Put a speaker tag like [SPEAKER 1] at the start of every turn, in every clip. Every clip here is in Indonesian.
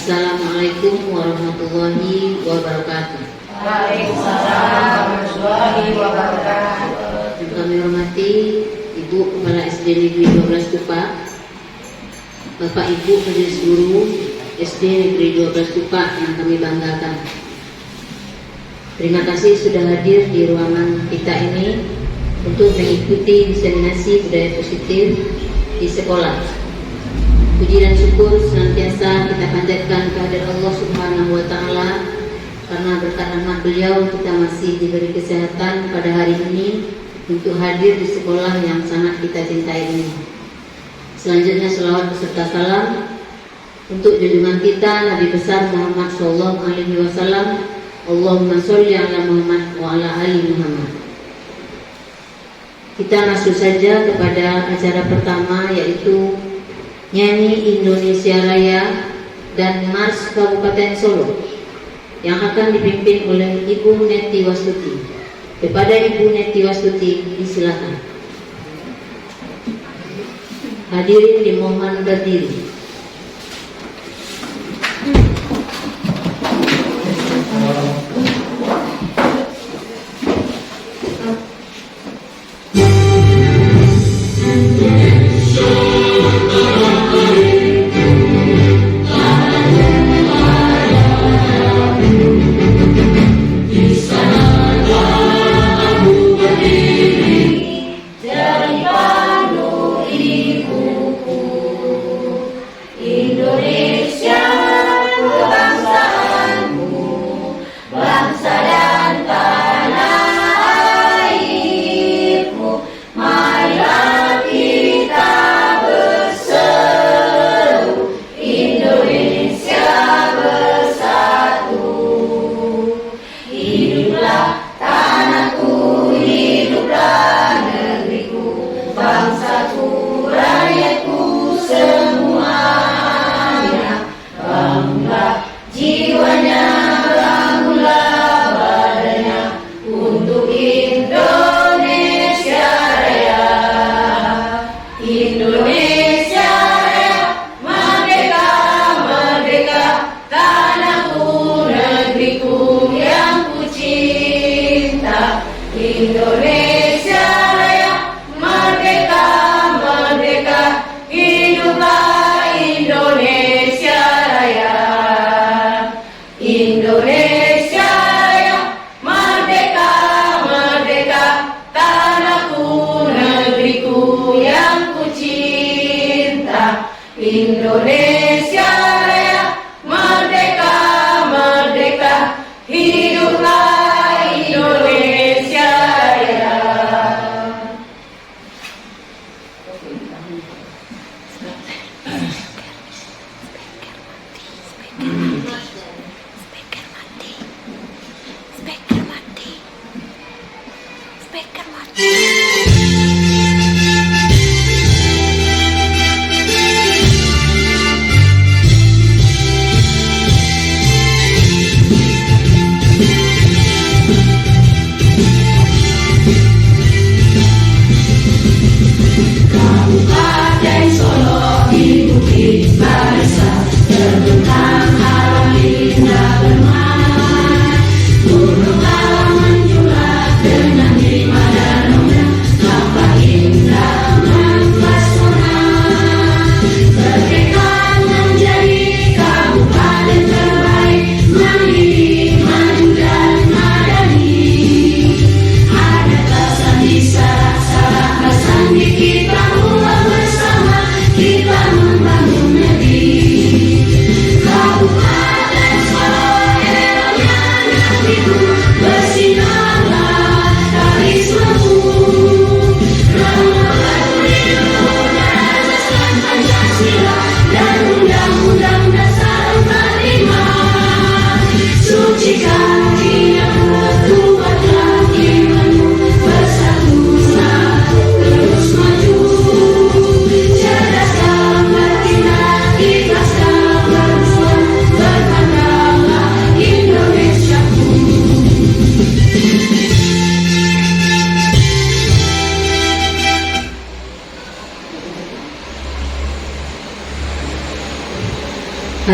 [SPEAKER 1] Assalamualaikum warahmatullahi wabarakatuh.
[SPEAKER 2] Waalaikumsalam warahmatullahi wabarakatuh.
[SPEAKER 1] Yang kami hormati Ibu Kepala SD Negeri 12 Tupak, Bapak Ibu Majelis Guru SD Negeri 12 Tupak yang kami banggakan. Terima kasih sudah hadir di ruangan kita ini untuk mengikuti diseminasi budaya positif di sekolah. Puji dan syukur senantiasa kita panjatkan kehadirat Allah Subhanahu wa Ta'ala, karena berkat rahmat beliau kita masih diberi kesehatan pada hari ini untuk hadir di sekolah yang sangat kita cintai ini. Selanjutnya selawat beserta salam untuk junjungan kita Nabi besar Muhammad sallallahu alaihi wasallam. Allahumma sholli ala Muhammad wa ala ali Muhammad. Kita masuk saja kepada acara pertama, yaitu nyanyi Indonesia Raya dan Mars Kabupaten Solo yang akan dipimpin oleh Ibu Neti Wastuti. Kepada Ibu Neti Wastuti disilakan. Hadirin dimohon berdiri.
[SPEAKER 2] Indonesia.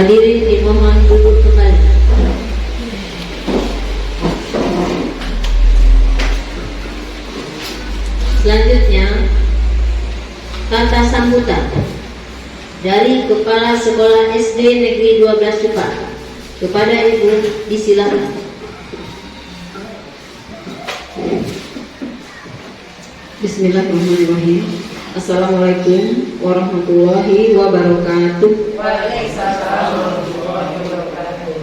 [SPEAKER 1] Hadirin dimohon duduk kembali. Selanjutnya, kata sambutan dari Kepala Sekolah SD Negeri 12 Cupa. Kepada Ibu disilakan.
[SPEAKER 3] Bismillahirrahmanirrahim. Assalamualaikum warahmatullahi wabarakatuh.
[SPEAKER 2] Waalaikumsalam warahmatullahi wabarakatuh.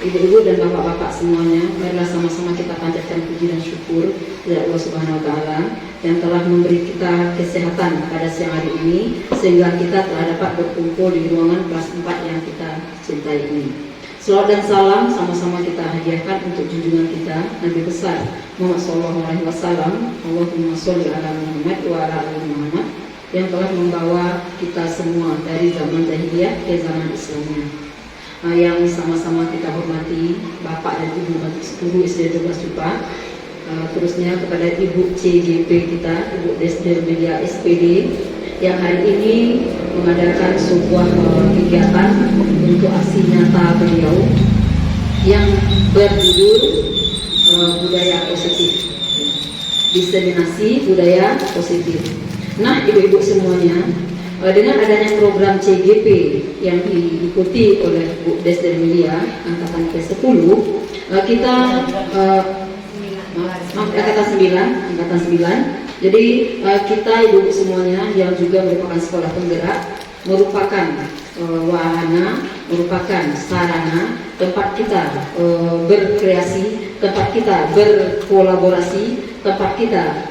[SPEAKER 3] Ibu-ibu dan bapak-bapak semuanya, marilah sama-sama kita panjatkan puji dan syukur kepada Allah Subhanahu wa taala yang telah memberi kita kesehatan pada siang hari ini sehingga kita telah dapat berkumpul di ruangan kelas 4 yang kita cintai ini. Salawat dan salam sama-sama kita hadiahkan untuk junjungan kita Nabi besar Muhammad SAW. Allahumma sholli ala Muhammad wa ala ali Muhammad, yang telah membawa kita semua dari zaman jahiliyah ke zaman Islamnya. Yang sama-sama kita hormati Bapak dan Ibu Guru SD 12 Cupa, terusnya kepada Ibu CGP kita, Ibu Desder Media SPD, yang hari ini mengadakan sebuah kegiatan untuk aksi nyata beliau yang berjudul budaya positif, diseminasi budaya positif. Nah, ibu-ibu semuanya, dengan adanya program CGP yang diikuti oleh Bu Desder Media angkatan ke-10, kita angkatan 9. Jadi kita ibu semuanya yang juga merupakan sekolah penggerak, merupakan wahana, merupakan sarana tempat kita berkreasi, tempat kita berkolaborasi, tempat kita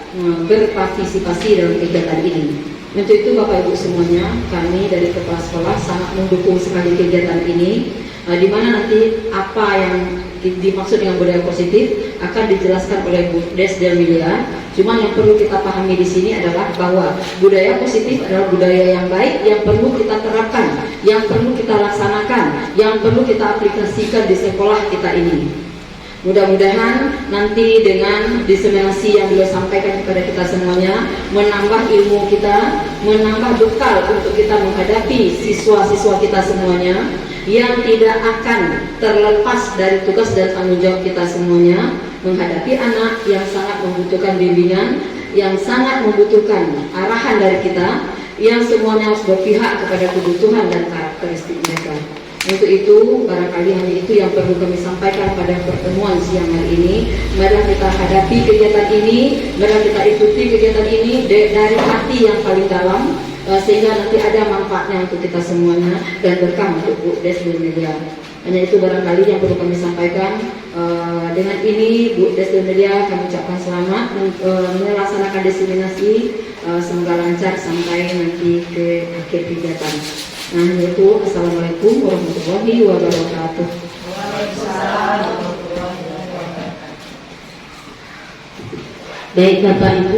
[SPEAKER 3] berpartisipasi dalam kegiatan ini. Untuk itu Bapak Ibu semuanya, kami dari Kepala Sekolah sangat mendukung sekali kegiatan ini, di mana nanti apa yang dimaksud dengan budaya positif akan dijelaskan oleh Bu Desder Media. Cuma yang perlu kita pahami di sini adalah bahwa budaya positif adalah budaya yang baik yang perlu kita terapkan, yang perlu kita laksanakan, yang perlu kita aplikasikan di sekolah kita ini. Mudah-mudahan nanti dengan diseminasi yang beliau sampaikan kepada kita semuanya menambah ilmu kita, menambah bekal untuk kita menghadapi siswa-siswa kita semuanya yang tidak akan terlepas dari tugas dan tanggung jawab kita semuanya menghadapi anak yang sangat membutuhkan bimbingan, yang sangat membutuhkan arahan dari kita, yang semuanya harus berpihak kepada kebutuhan dan karakteristik mereka. Untuk itu, barangkali hanya itu yang perlu kami sampaikan pada pertemuan siang hari ini. Marilah kita hadapi kegiatan ini, marilah kita ikuti kegiatan ini dari hati yang paling dalam, sehingga nanti ada manfaatnya untuk kita semuanya dan berkah untuk Bu Desder Media. Hanya itu barangkali yang perlu kami sampaikan. Dengan ini Bu Desder Media kami ucapkan selamat melaksanakan diseminasi, semoga lancar sampai nanti ke akhir kegiatan. Nah, yaitu Assalamualaikum warahmatullahi wabarakatuh.
[SPEAKER 1] Baik Bapak Ibu,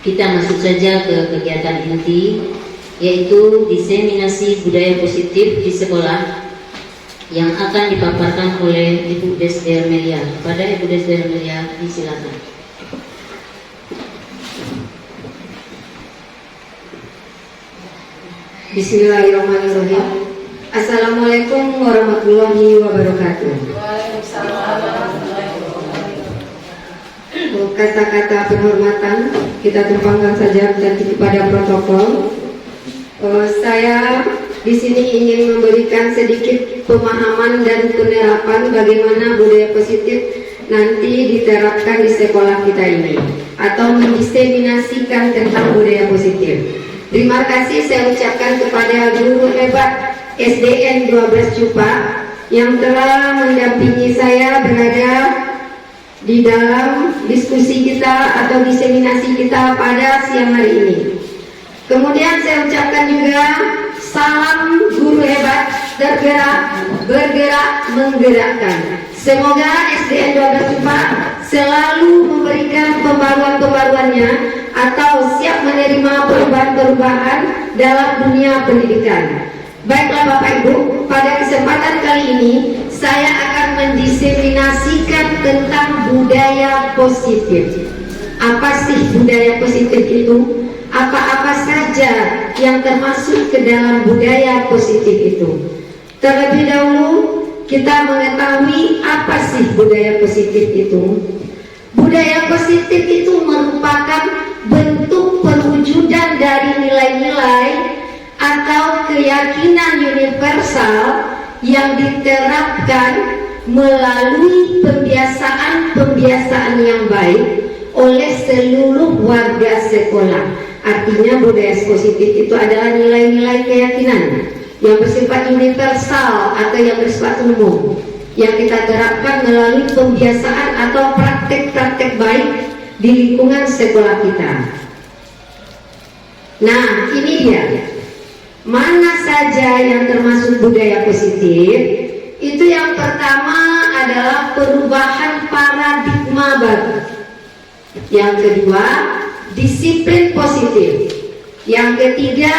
[SPEAKER 1] kita masuk saja ke kegiatan inti, yaitu diseminasi budaya positif di sekolah yang akan dipaparkan oleh Ibu Desder Media. Pada Ibu Desder Media, disilakan.
[SPEAKER 4] Bismillahirrahmanirrahim. Assalamualaikum warahmatullahi wabarakatuh. Kata-kata penghormatan kita tumpangkan saja dan kepada protokol. Saya di sini ingin memberikan sedikit pemahaman dan penerapan bagaimana budaya positif nanti diterapkan di sekolah kita ini atau mendiseminasikan tentang budaya positif. Terima kasih saya ucapkan kepada guru hebat SDN 12 Cupa yang telah mendampingi saya berada di dalam diskusi kita atau diseminasi kita pada siang hari ini. Kemudian saya ucapkan juga salam guru hebat, bergerak, menggerakkan. Semoga SDN 12 Cupa selalu memberikan pembaruan-pembaruannya atau siap menerima perubahan-perubahan dalam dunia pendidikan. Baiklah Bapak Ibu, pada kesempatan kali ini saya akan mendiseminasikan tentang budaya positif. Apa sih budaya positif itu? apa-apa saja yang termasuk ke dalam budaya positif itu. Terlebih dahulu kita mengetahui apa sih budaya positif itu. Budaya positif itu merupakan bentuk perwujudan dari nilai-nilai atau keyakinan universal yang diterapkan melalui pembiasaan-pembiasaan yang baik oleh seluruh warga sekolah. Artinya budaya positif itu adalah nilai-nilai keyakinan yang bersifat universal atau yang bersifat umum, yang kita terapkan melalui pembiasaan atau praktek-praktek baik di lingkungan sekolah kita. Nah, ini dia. Mana saja yang termasuk budaya positif? Itu yang pertama adalah perubahan paradigma baru. Yang kedua, disiplin positif. Yang ketiga,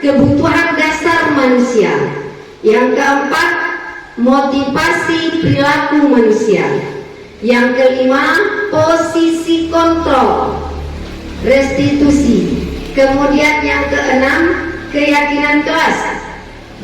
[SPEAKER 4] kebutuhan dasar manusia. Yang keempat, motivasi perilaku manusia. Yang kelima, posisi kontrol, restitusi. Kemudian yang keenam, keyakinan kelas.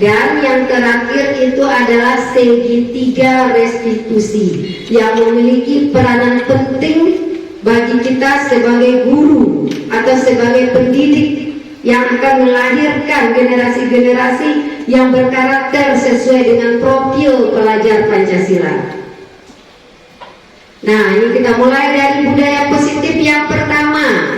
[SPEAKER 4] Dan yang terakhir itu adalah segitiga restitusi yang memiliki peranan penting bagi kita sebagai guru atau sebagai pendidik yang akan melahirkan generasi-generasi yang berkarakter sesuai dengan profil pelajar Pancasila. Nah, ini kita mulai dari budaya positif yang pertama.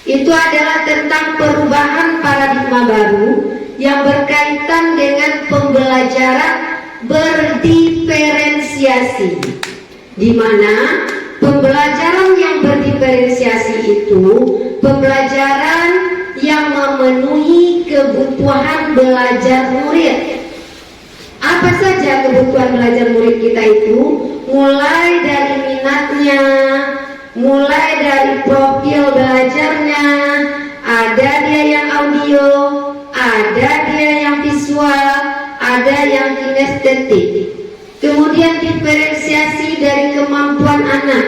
[SPEAKER 4] Itu adalah tentang perubahan paradigma baru yang berkaitan dengan pembelajaran berdiferensiasi, di mana pembelajaran yang berdiferensiasi itu pembelajaran yang memenuhi kebutuhan belajar murid. Apa saja kebutuhan belajar murid kita itu? Mulai dari minatnya, mulai dari profil belajarnya, ada dia yang audio, ada dia yang visual, ada yang kinestetik. Kemudian diferensiasi dari kemampuan anak.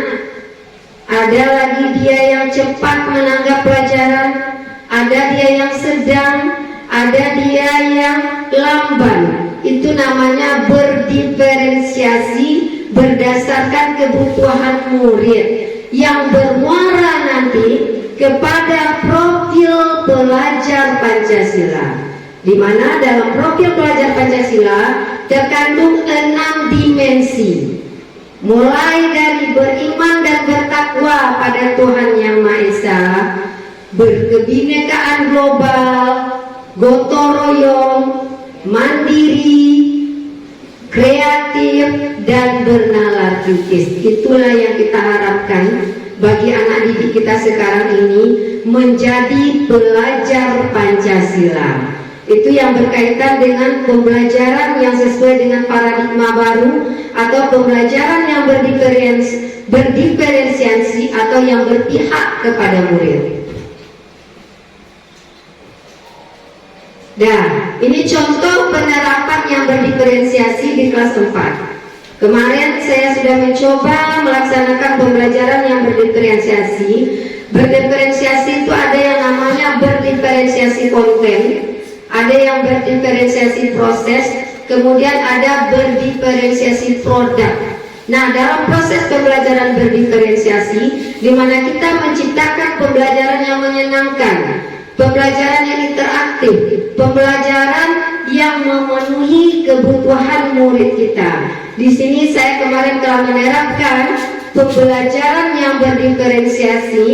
[SPEAKER 4] Ada lagi dia yang cepat menanggap pelajaran, ada dia yang sedang, ada dia yang lamban. Itu namanya berdiferensiasi berdasarkan kebutuhan murid yang bermuara nanti kepada profil pelajar Pancasila, di mana dalam profil pelajar Pancasila terkandung 6 dimensi, mulai dari beriman dan bertakwa pada Tuhan Yang Maha Esa, berkebinekaan global, gotong royong, mandiri, kreatif, dan bernalar kritis. Itulah yang kita harapkan bagi anak didik kita sekarang ini menjadi pelajar Pancasila. Itu yang berkaitan dengan pembelajaran yang sesuai dengan paradigma baru atau pembelajaran yang berdiferensiasi atau yang berpihak kepada murid. Dan ini contoh penerapan yang berdiferensiasi di kelas 4. Kemarin saya sudah mencoba melaksanakan pembelajaran yang berdiferensiasi. Berdiferensiasi itu ada yang namanya berdiferensiasi konten, ada yang berdiferensiasi proses, kemudian ada berdiferensiasi produk. Nah, dalam proses pembelajaran berdiferensiasi, di mana kita menciptakan pembelajaran yang menyenangkan, pembelajaran yang interaktif, pembelajaran yang memenuhi kebutuhan murid kita. Di sini saya kemarin telah menerapkan pembelajaran yang berdiferensiasi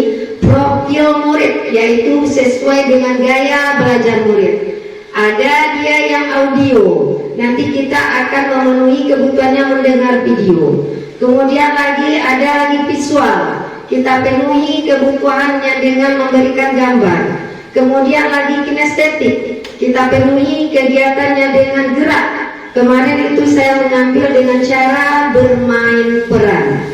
[SPEAKER 4] profil murid, yaitu sesuai dengan gaya belajar murid. Ada dia yang audio, nanti kita akan memenuhi kebutuhannya mendengar video. Kemudian ada lagi visual, kita penuhi kebutuhannya dengan memberikan gambar. Kemudian lagi kinestetik, kita penuhi kegiatannya dengan gerak. Kemarin itu saya mengambil dengan cara bermain peran.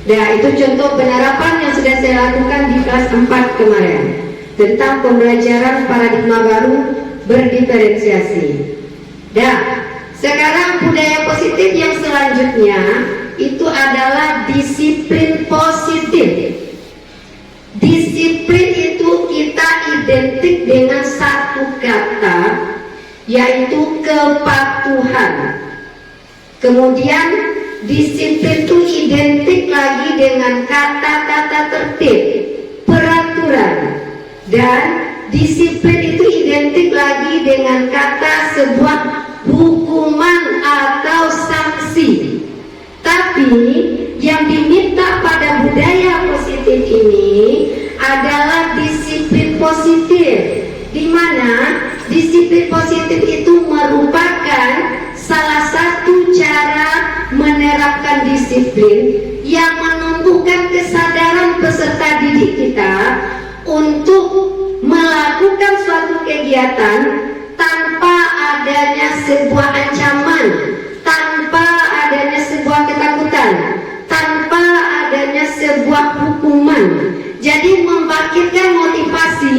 [SPEAKER 4] Nah, itu contoh penerapan yang sudah saya lakukan di kelas 4 kemarin tentang pembelajaran paradigma baru berdiferensiasi. Dan sekarang budaya positif yang selanjutnya itu adalah disiplin positif. Disiplin itu kita dengan satu kata, yaitu kepatuhan. Kemudian disiplin itu identik lagi dengan kata-kata tertib, peraturan, dan disiplin itu identik lagi dengan kata sebuah hukuman atau sanksi. Tapi yang diminta pada budaya positif ini adalah disiplin positif, di mana disiplin positif itu merupakan salah satu cara menerapkan disiplin yang menumbuhkan kesadaran peserta didik kita untuk melakukan suatu kegiatan tanpa adanya sebuah ancaman, tanpa adanya sebuah ketakutan, tanpa adanya sebuah hukuman. Jadi membangkitkan motivasi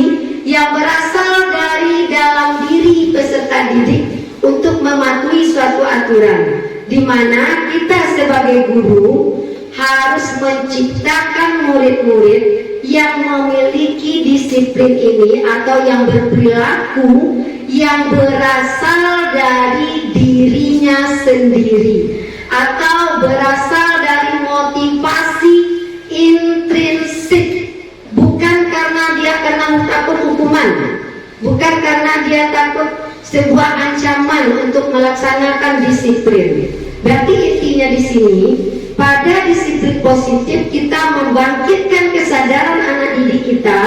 [SPEAKER 4] yang berasal dari dalam diri peserta didik untuk mematuhi suatu aturan, di mana kita sebagai guru harus menciptakan murid-murid yang memiliki disiplin ini atau yang berperilaku yang berasal dari dirinya sendiri atau berasal dari motivasi intrinsik, bukan karena dia kena takut hukuman, bukan karena dia takut sebuah ancaman untuk melaksanakan disiplin. Berarti intinya di sini, pada disiplin positif kita membangkitkan kesadaran anak didik kita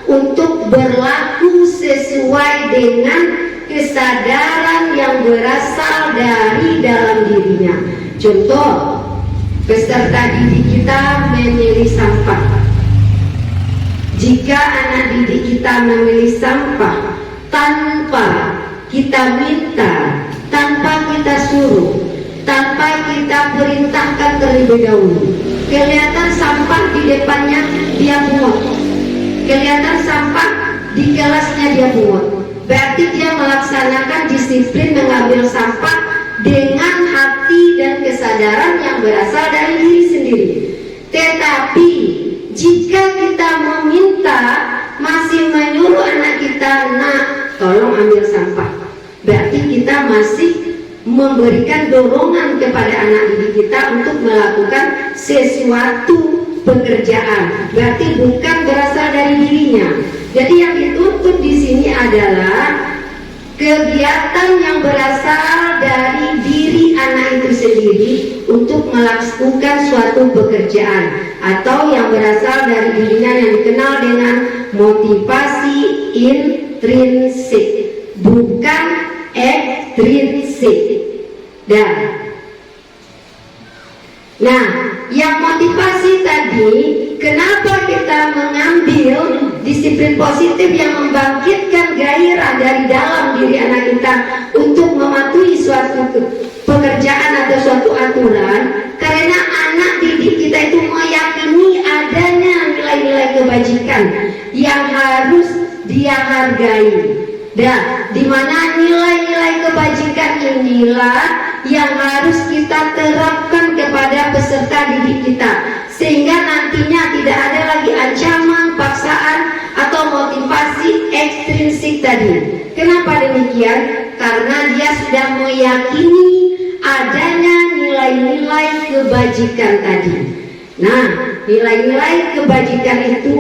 [SPEAKER 4] untuk berlaku sesuai dengan kesadaran yang berasal dari dalam dirinya. Contoh, peserta didik kita memilih sampah. Jika anak didik kita memilih sampah tanpa kita minta, tanpa kita suruh, tanpa kita perintahkan terlebih dahulu, kelihatan sampah di depannya dia pungut, kelihatan sampah di kelasnya dia pungut, berarti dia melaksanakan disiplin mengambil sampah dengan hati dan kesadaran yang berasal dari diri sendiri. Tetapi jika kita meminta, masih menyuruh anak kita, nak tolong ambil sampah, berarti kita masih memberikan dorongan kepada anak didik kita untuk melakukan sesuatu pekerjaan, berarti bukan berasal dari dirinya. Jadi yang dituntut di sini adalah kegiatan yang berasal dari diri anak itu sendiri untuk melakukan suatu pekerjaan, atau yang berasal dari dirinya yang dikenal dengan motivasi intrinsik, bukan ekstrinsik. Nah, yang motivasi tadi, kenapa kita mengambil disiplin positif yang membangkitkan gairah dari dalam diri anak kita untuk mematuhi suatu pekerjaan atau suatu aturan? Karena anak didik kita itu meyakini adanya nilai-nilai kebajikan yang harus dia hargai. Dan di mana nilai-nilai kebajikan inilah yang harus kita terapkan kepada peserta didik kita, sehingga nantinya tidak ada lagi ancaman, paksaan, atau motivasi ekstrinsik tadi. Kenapa demikian? Karena dia sudah meyakini adanya nilai-nilai kebajikan tadi. Nah, nilai-nilai kebajikan itu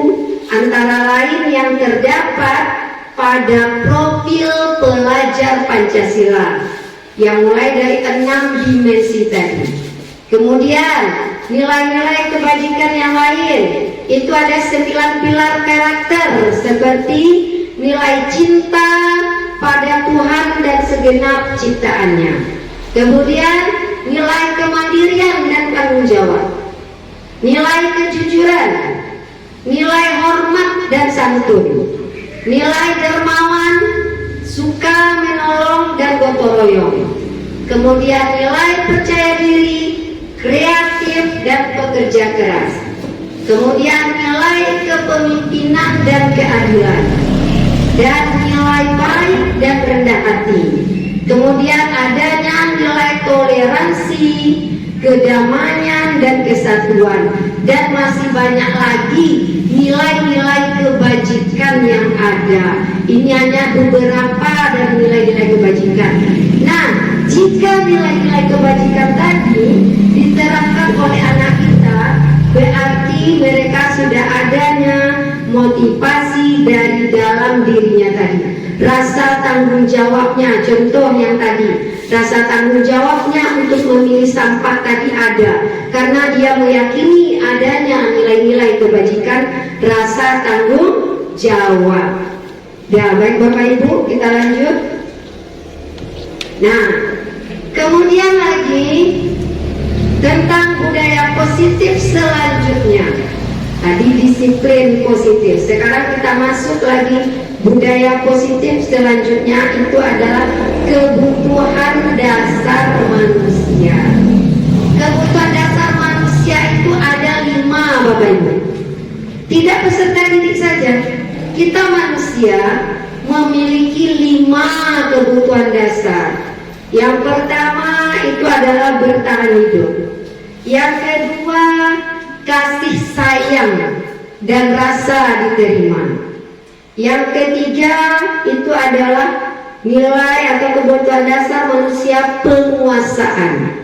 [SPEAKER 4] antara lain yang terdapat pada profil pelajar Pancasila yang mulai dari 6 dimensi tadi. Kemudian nilai-nilai kebajikan yang lain itu ada 9 pilar karakter, seperti nilai cinta pada Tuhan dan segenap ciptaannya. Kemudian nilai kemandirian dan tanggung jawab, nilai kejujuran, nilai hormat dan santun, nilai dermawan, suka menolong dan gotong royong. Kemudian nilai percaya diri, kreatif dan pekerja keras. Kemudian nilai kepemimpinan dan keadilan, dan nilai baik dan rendah hati. Kemudian adanya nilai toleransi, kedamaian dan kesatuan, dan masih banyak lagi nilai nilai-nilai kebajikan yang ada. Ini hanya beberapa dari nilai-nilai kebajikan. Nah, jika nilai-nilai kebajikan tadi diterapkan oleh anak kita, berarti mereka sudah adanya motivasi dari dalam dirinya tadi. Rasa tanggung jawabnya, contoh yang tadi, rasa tanggung jawabnya untuk memilih sampah tadi ada, karena dia meyakini adanya nilai-nilai kebajikan, rasa tanggung jawab. Ya, baik Bapak Ibu, kita lanjut. Nah, kemudian lagi tentang budaya positif selanjutnya. Tadi disiplin positif, sekarang kita masuk lagi budaya positif selanjutnya, itu adalah kebutuhan dasar manusia. Kebutuhan dasar manusia itu ada 5, Bapak Ibu. Tidak peserta didik saja, kita manusia memiliki 5 kebutuhan dasar. Yang pertama itu adalah bertahan hidup. Yang kedua, kasih sayang dan rasa diterima. Yang ketiga itu adalah nilai atau kebutuhan dasar manusia, penguasaan.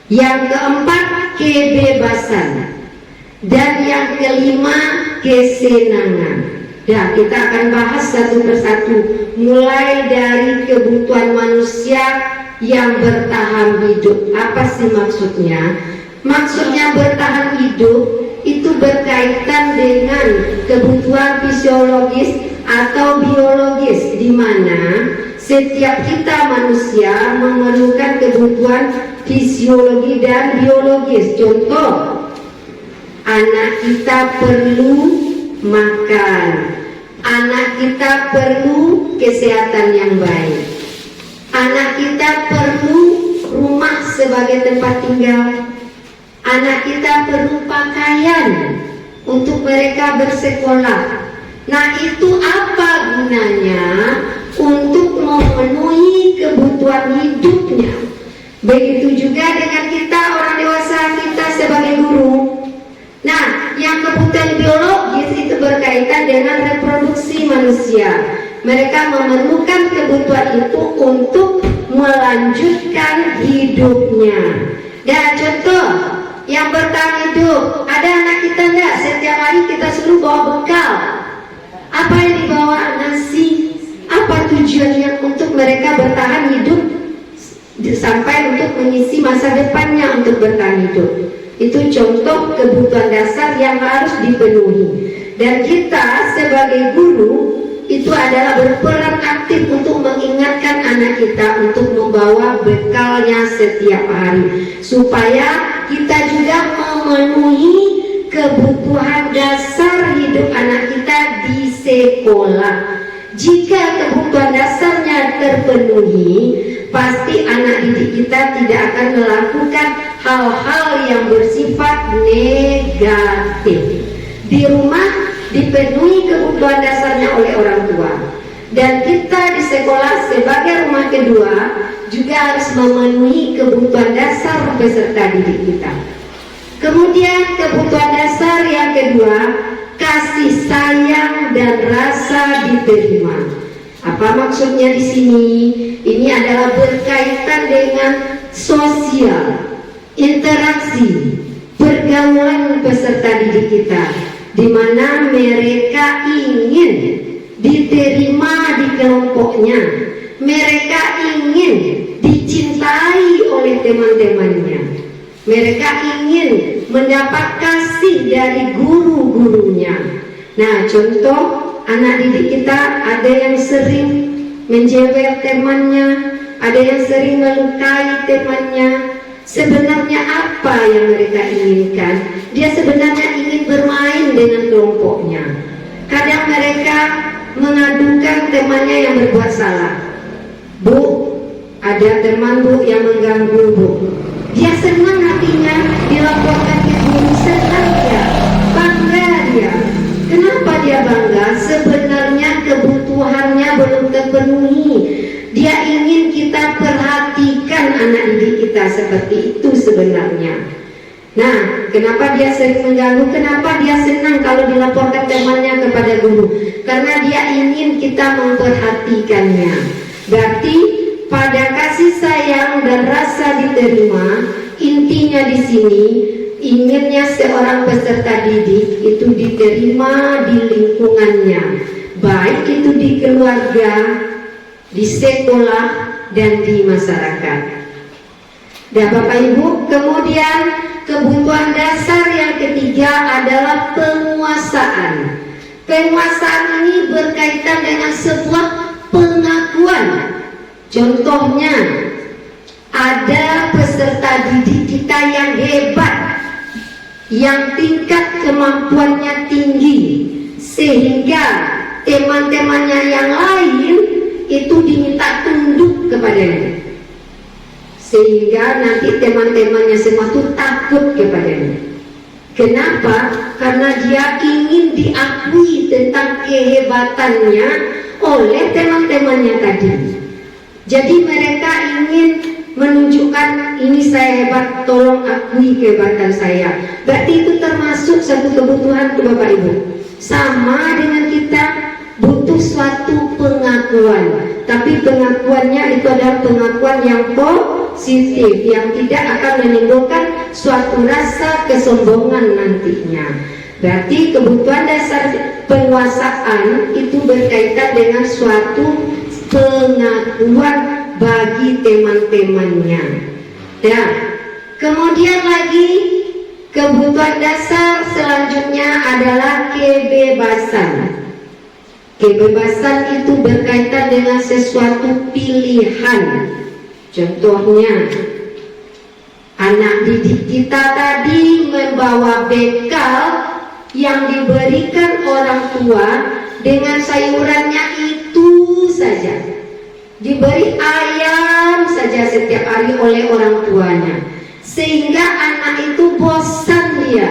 [SPEAKER 4] Yang keempat, kebebasan. Dan yang kelima, kesenangan. Dan kita akan bahas satu persatu, mulai dari kebutuhan manusia yang bertahan hidup. Apa sih maksudnya? Maksudnya bertahan hidup itu berkaitan dengan kebutuhan fisiologis atau biologis, di mana setiap kita manusia memerlukan kebutuhan fisiologi dan biologis. Contoh, anak kita perlu makan, anak kita perlu kesehatan yang baik, anak kita perlu rumah sebagai tempat tinggal, anak kita perlu pakaian untuk mereka bersekolah. Nah, itu apa gunanya? Untuk memenuhi kebutuhan hidupnya. Begitu juga dengan kita orang dewasa, kita sebagai guru. Nah, yang kebutuhan biologis itu berkaitan dengan reproduksi manusia. Mereka memerlukan kebutuhan itu untuk melanjutkan hidupnya. Dan contoh yang bertahan hidup, ada anak kita enggak? Setiap hari kita suruh bawa bekal. Apa yang dibawa? Nasi. Apa tujuannya? Untuk mereka bertahan hidup sampai untuk mengisi masa depannya untuk bertahan hidup. Itu contoh kebutuhan dasar yang harus dipenuhi. Dan kita sebagai guru itu adalah berperan aktif untuk mengingatkan anak kita untuk membawa bekalnya setiap hari, supaya kita juga memenuhi kebutuhan dasar hidup anak kita di sekolah. Jika kebutuhan dasarnya terpenuhi, pasti anak didik kita tidak akan melakukan hal-hal yang bersifat negatif. Di rumah dipenuhi kebutuhan dasarnya oleh orang tua, dan kita di sekolah sebagai rumah kedua juga harus memenuhi kebutuhan dasar peserta didik kita. Kemudian kebutuhan dasar yang kedua, kasih sayang dan rasa diterima. Apa maksudnya di sini? Ini adalah berkaitan dengan sosial, interaksi, pergaulan peserta didik kita, di mana mereka ingin diterima di kelompoknya, mereka ingin dicintai oleh teman-temannya, mereka ingin mendapat kasih dari guru-gurunya. Nah, contoh anak didik kita, ada yang sering menjewer temannya, ada yang sering melukai temannya. Sebenarnya apa yang mereka inginkan? Dia sebenarnya ingin bermain dengan kelompoknya. Kadang mereka mengadukan temannya yang berbuat salah. Bu, ada teman bu yang mengganggu bu. Dia senang hatinya dilaporkan ke guru, senang dia, bangga dia. Kenapa dia bangga? Sebenarnya kebutuhannya belum terpenuhi. Dia ingin kita perhatikan anak didik kita seperti itu sebenarnya. Nah, kenapa dia sering mengganggu? Kenapa dia senang kalau dilaporkan temannya kepada guru? Karena dia ingin kita memperhatikannya. Berarti pada kasih sayang dan rasa diterima, intinya di sini inginnya seorang peserta didik itu diterima di lingkungannya, baik itu di keluarga, di sekolah, dan di masyarakat. Dan Bapak Ibu, kemudian kebutuhan dasar yang ketiga adalah penguasaan. Penguasaan ini berkaitan dengan sebuah pengakuan. Contohnya, ada peserta didik kita yang hebat, yang tingkat kemampuannya tinggi, sehingga teman-temannya yang lain itu diminta tunduk kepadanya, sehingga nanti teman-temannya semua itu takut kepadanya. Kenapa? Karena dia ingin diakui tentang kehebatannya oleh teman-temannya tadi. Jadi mereka ingin menunjukkan, ini saya hebat, tolong akui kehebatan saya. Berarti itu termasuk satu kebutuhan Bapak Ibu. Sama dengan kita butuh suatu pengakuan, tapi pengakuannya itu adalah pengakuan yang positif, yang tidak akan menimbulkan suatu rasa kesombongan nantinya. Berarti kebutuhan dasar penguasaan itu berkaitan dengan suatu pengakuan bagi teman-temannya. Dan kemudian lagi kebutuhan dasar selanjutnya adalah kebebasan. Kebebasan itu berkaitan dengan sesuatu pilihan. Contohnya, anak didik kita tadi membawa bekal yang diberikan orang tua dengan sayurannya itu saja, diberi ayam saja setiap hari oleh orang tuanya, sehingga anak itu bosan dia,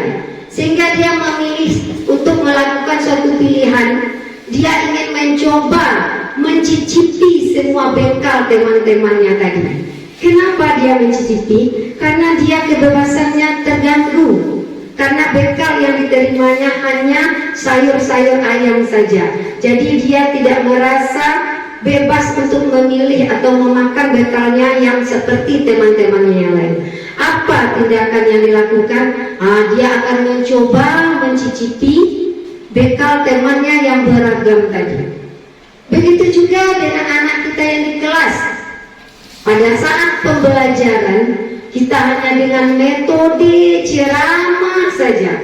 [SPEAKER 4] sehingga dia memilih untuk melakukan suatu pilihan. Dia ingin mencoba mencicipi semua bekal teman-temannya tadi. Kenapa dia mencicipi? Karena dia kebebasannya terganggu, karena bekal yang diterimanya hanya sayur-sayur ayam saja. Jadi dia tidak merasa bebas untuk memilih atau memakan bekalnya yang seperti teman-temannya yang lain. Apa tindakan yang dilakukan? Dia akan mencoba mencicipi bekal temannya yang beragam tadi. Begitu juga dengan anak kita yang di kelas. Pada saat pembelajaran, kita hanya dengan metode ceramah saja,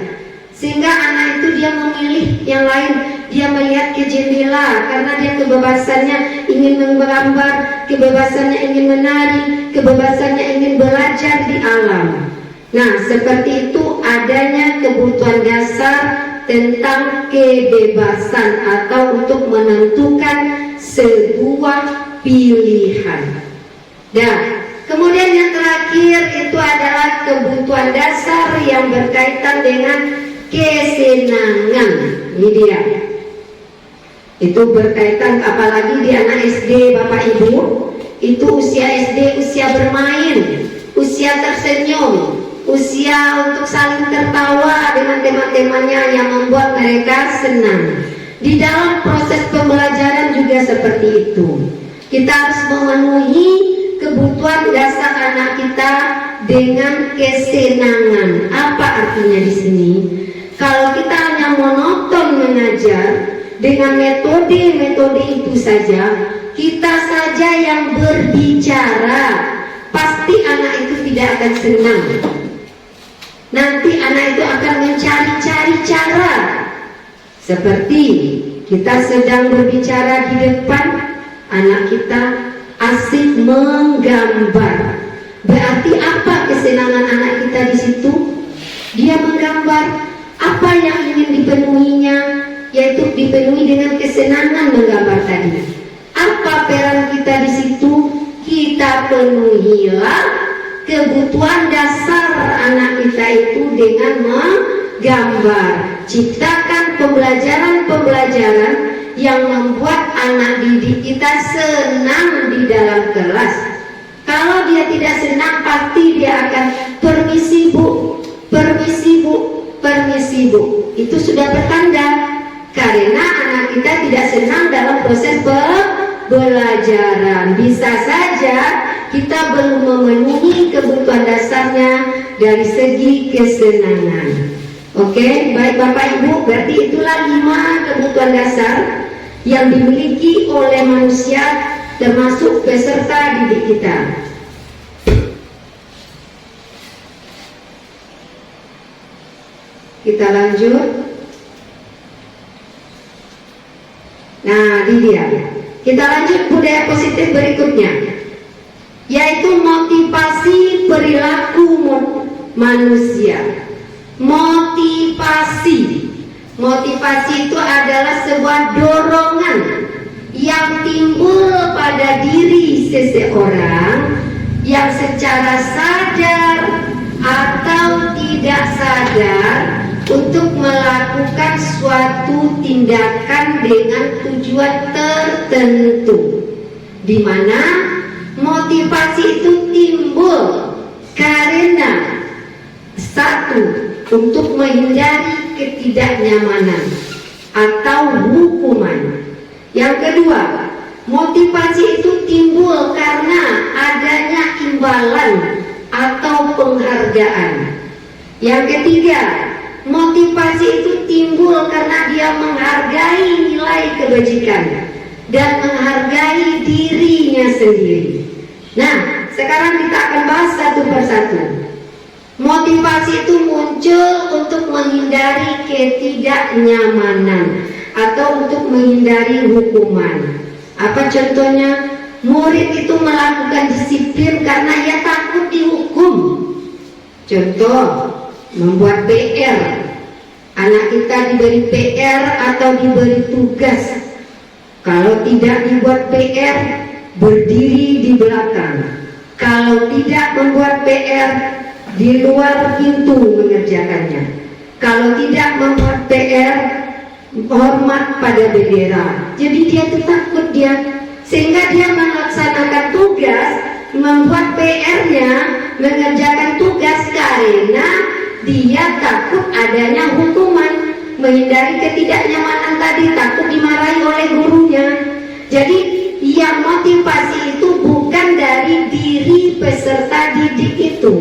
[SPEAKER 4] sehingga anak itu dia memilih yang lain. Dia melihat ke jendela karena dia kebebasannya ingin menggambar, kebebasannya ingin menari, kebebasannya ingin belajar di alam. Nah, seperti itu adanya kebutuhan dasar tentang kebebasan atau untuk menentukan sebuah pilihan. Dan kemudian yang terakhir itu adalah kebutuhan dasar yang berkaitan dengan kesenangan. Ini dia. Itu berkaitan apalagi di anak SD Bapak Ibu, itu usia SD, usia bermain, usia tersenyum, usia untuk saling tertawa dengan teman-temannya yang membuat mereka senang. Di dalam proses pembelajaran juga seperti itu. Kita harus memenuhi kebutuhan dasar anak kita dengan kesenangan. Apa artinya di sini? Kalau kita hanya monoton mengajar dengan metode-metode itu saja, kita saja yang berbicara, pasti anak itu tidak akan senang. Nanti anak itu akan mencari-cari cara. Seperti kita sedang berbicara di depan, anak kita asik menggambar. Berarti apa kesenangan anak kita di situ? Dia menggambar. Apa yang ingin dipenuhinya? Yaitu dipenuhi dengan kesenangan menggambar tadi. Apa peran kita di situ? Kita penuhilah kebutuhan dasar anak kita itu dengan menggambar. Ciptakan pembelajaran-pembelajaran yang membuat anak didik kita senang di dalam kelas. Kalau dia tidak senang, pasti dia akan permisi Bu, itu sudah bertanda karena anak kita tidak senang dalam proses pembelajaran. Bisa saja kita belum memenuhi kebutuhan dasarnya dari segi kesenangan. Oke, baik Bapak Ibu, berarti itulah 5 kebutuhan dasar yang dimiliki oleh manusia termasuk peserta didik kita. Kita lanjut. Nah, ini dia. Kita lanjut budaya positif berikutnya, yaitu motivasi perilaku manusia. Motivasi itu adalah sebuah dorongan yang timbul pada diri seseorang yang secara sadar atau tidak sadar untuk melakukan suatu tindakan dengan tujuan tertentu, di mana motivasi itu timbul karena satu, untuk menghindari ketidaknyamanan atau hukuman. Yang kedua, motivasi itu timbul karena adanya imbalan atau penghargaan. Yang ketiga, motivasi itu timbul karena dia menghargai nilai kebajikan dan menghargai dirinya sendiri. Nah, sekarang kita akan bahas satu persatu. Motivasi itu muncul untuk menghindari ketidaknyamanan atau untuk menghindari hukuman. Apa contohnya? Murid itu melakukan disiplin karena ia takut dihukum. Contoh, membuat PR. Anak kita diberi PR atau diberi tugas. Kalau tidak dibuat PR, berdiri di belakang. Kalau tidak membuat PR, di luar pintu mengerjakannya. Kalau tidak membuat PR, hormat pada bendera. Jadi dia takut sehingga dia melaksanakan tugas, membuat PR-nya, mengerjakan tugas karena dia takut adanya hukuman, menghindari ketidaknyamanan tadi, takut dimarahi oleh gurunya. Jadi yang motivasi itu bukan dari diri peserta didik itu.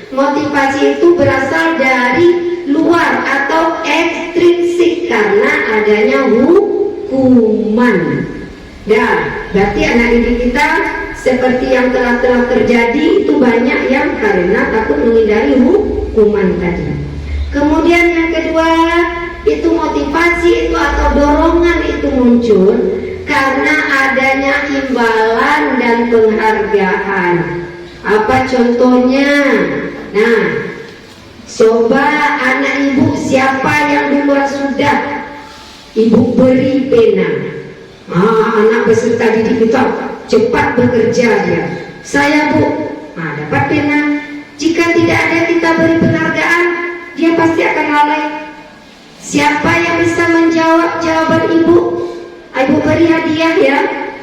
[SPEAKER 4] Motivasi itu berasal dari luar atau ekstrinsik karena adanya hukuman. Dan berarti anak didik kita seperti yang telah terjadi itu banyak yang karena takut menghindari hukuman tadi. Kemudian yang kedua, itu motivasi itu atau dorongan itu muncul karena adanya imbalan dan penghargaan. Apa contohnya? Nah, coba anak ibu siapa yang duluan sudah ibu beri pena? Anak peserta didik kita cepat bekerja dia. Saya bu, dapat pena. Jika tidak ada kita beri penghargaan, dia pasti akan lalai. Siapa yang bisa menjawab jawaban ibu? Ibu beri hadiah ya.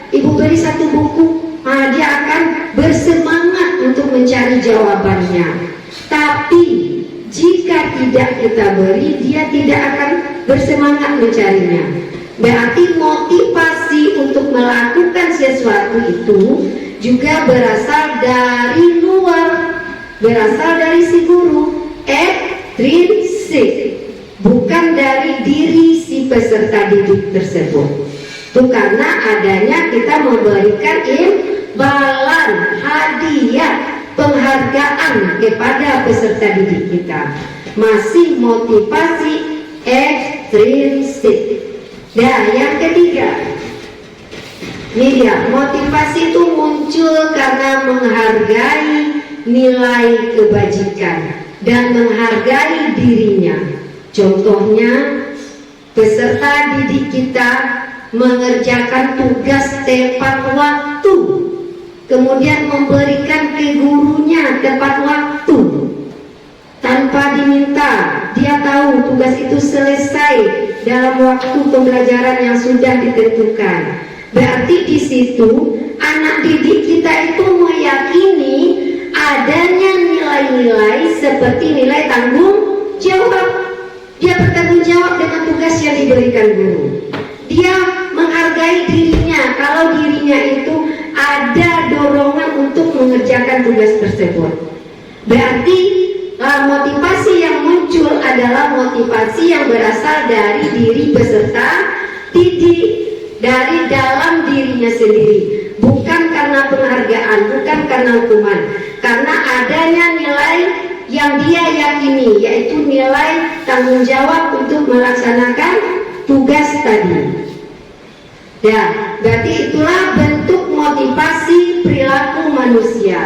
[SPEAKER 4] Ibu beri 1 buku. Dia akan bersemangat untuk mencari jawabannya. Tapi jika tidak kita beri, dia tidak akan bersemangat mencarinya. Berarti motivasi untuk melakukan sesuatu itu juga berasal dari luar, berasal dari si guru, ekstrinsik, bukan dari diri si peserta didik tersebut. Itu karena adanya kita memberikan imbalan, hadiah, penghargaan kepada peserta didik kita. Masih motivasi ekstrinsik. Dan yang ketiga, ini dia, motivasi itu muncul karena menghargai nilai kebajikan dan menghargai dirinya. Contohnya, peserta didik kita mengerjakan tugas tepat waktu, kemudian memberikan ke gurunya tepat waktu tanpa diminta. Dia tahu tugas itu selesai dalam waktu pembelajaran yang sudah ditentukan. Berarti di situ anak didik kita itu meyakini adanya nilai-nilai seperti nilai tanggung jawab. dia bertanggung jawab dengan tugas yang diberikan guru. Dia menghargai dirinya kalau dirinya itu ada dorongan untuk mengerjakan tugas tersebut. Berarti motivasi yang muncul adalah motivasi yang berasal dari diri peserta didik, dari dalam dirinya sendiri, bukan karena penghargaan, bukan karena hukuman, karena adanya nilai yang dia yakini, yaitu nilai tanggung jawab untuk melaksanakan tugas tadi. Ya, berarti itulah bentuk motivasi perilaku manusia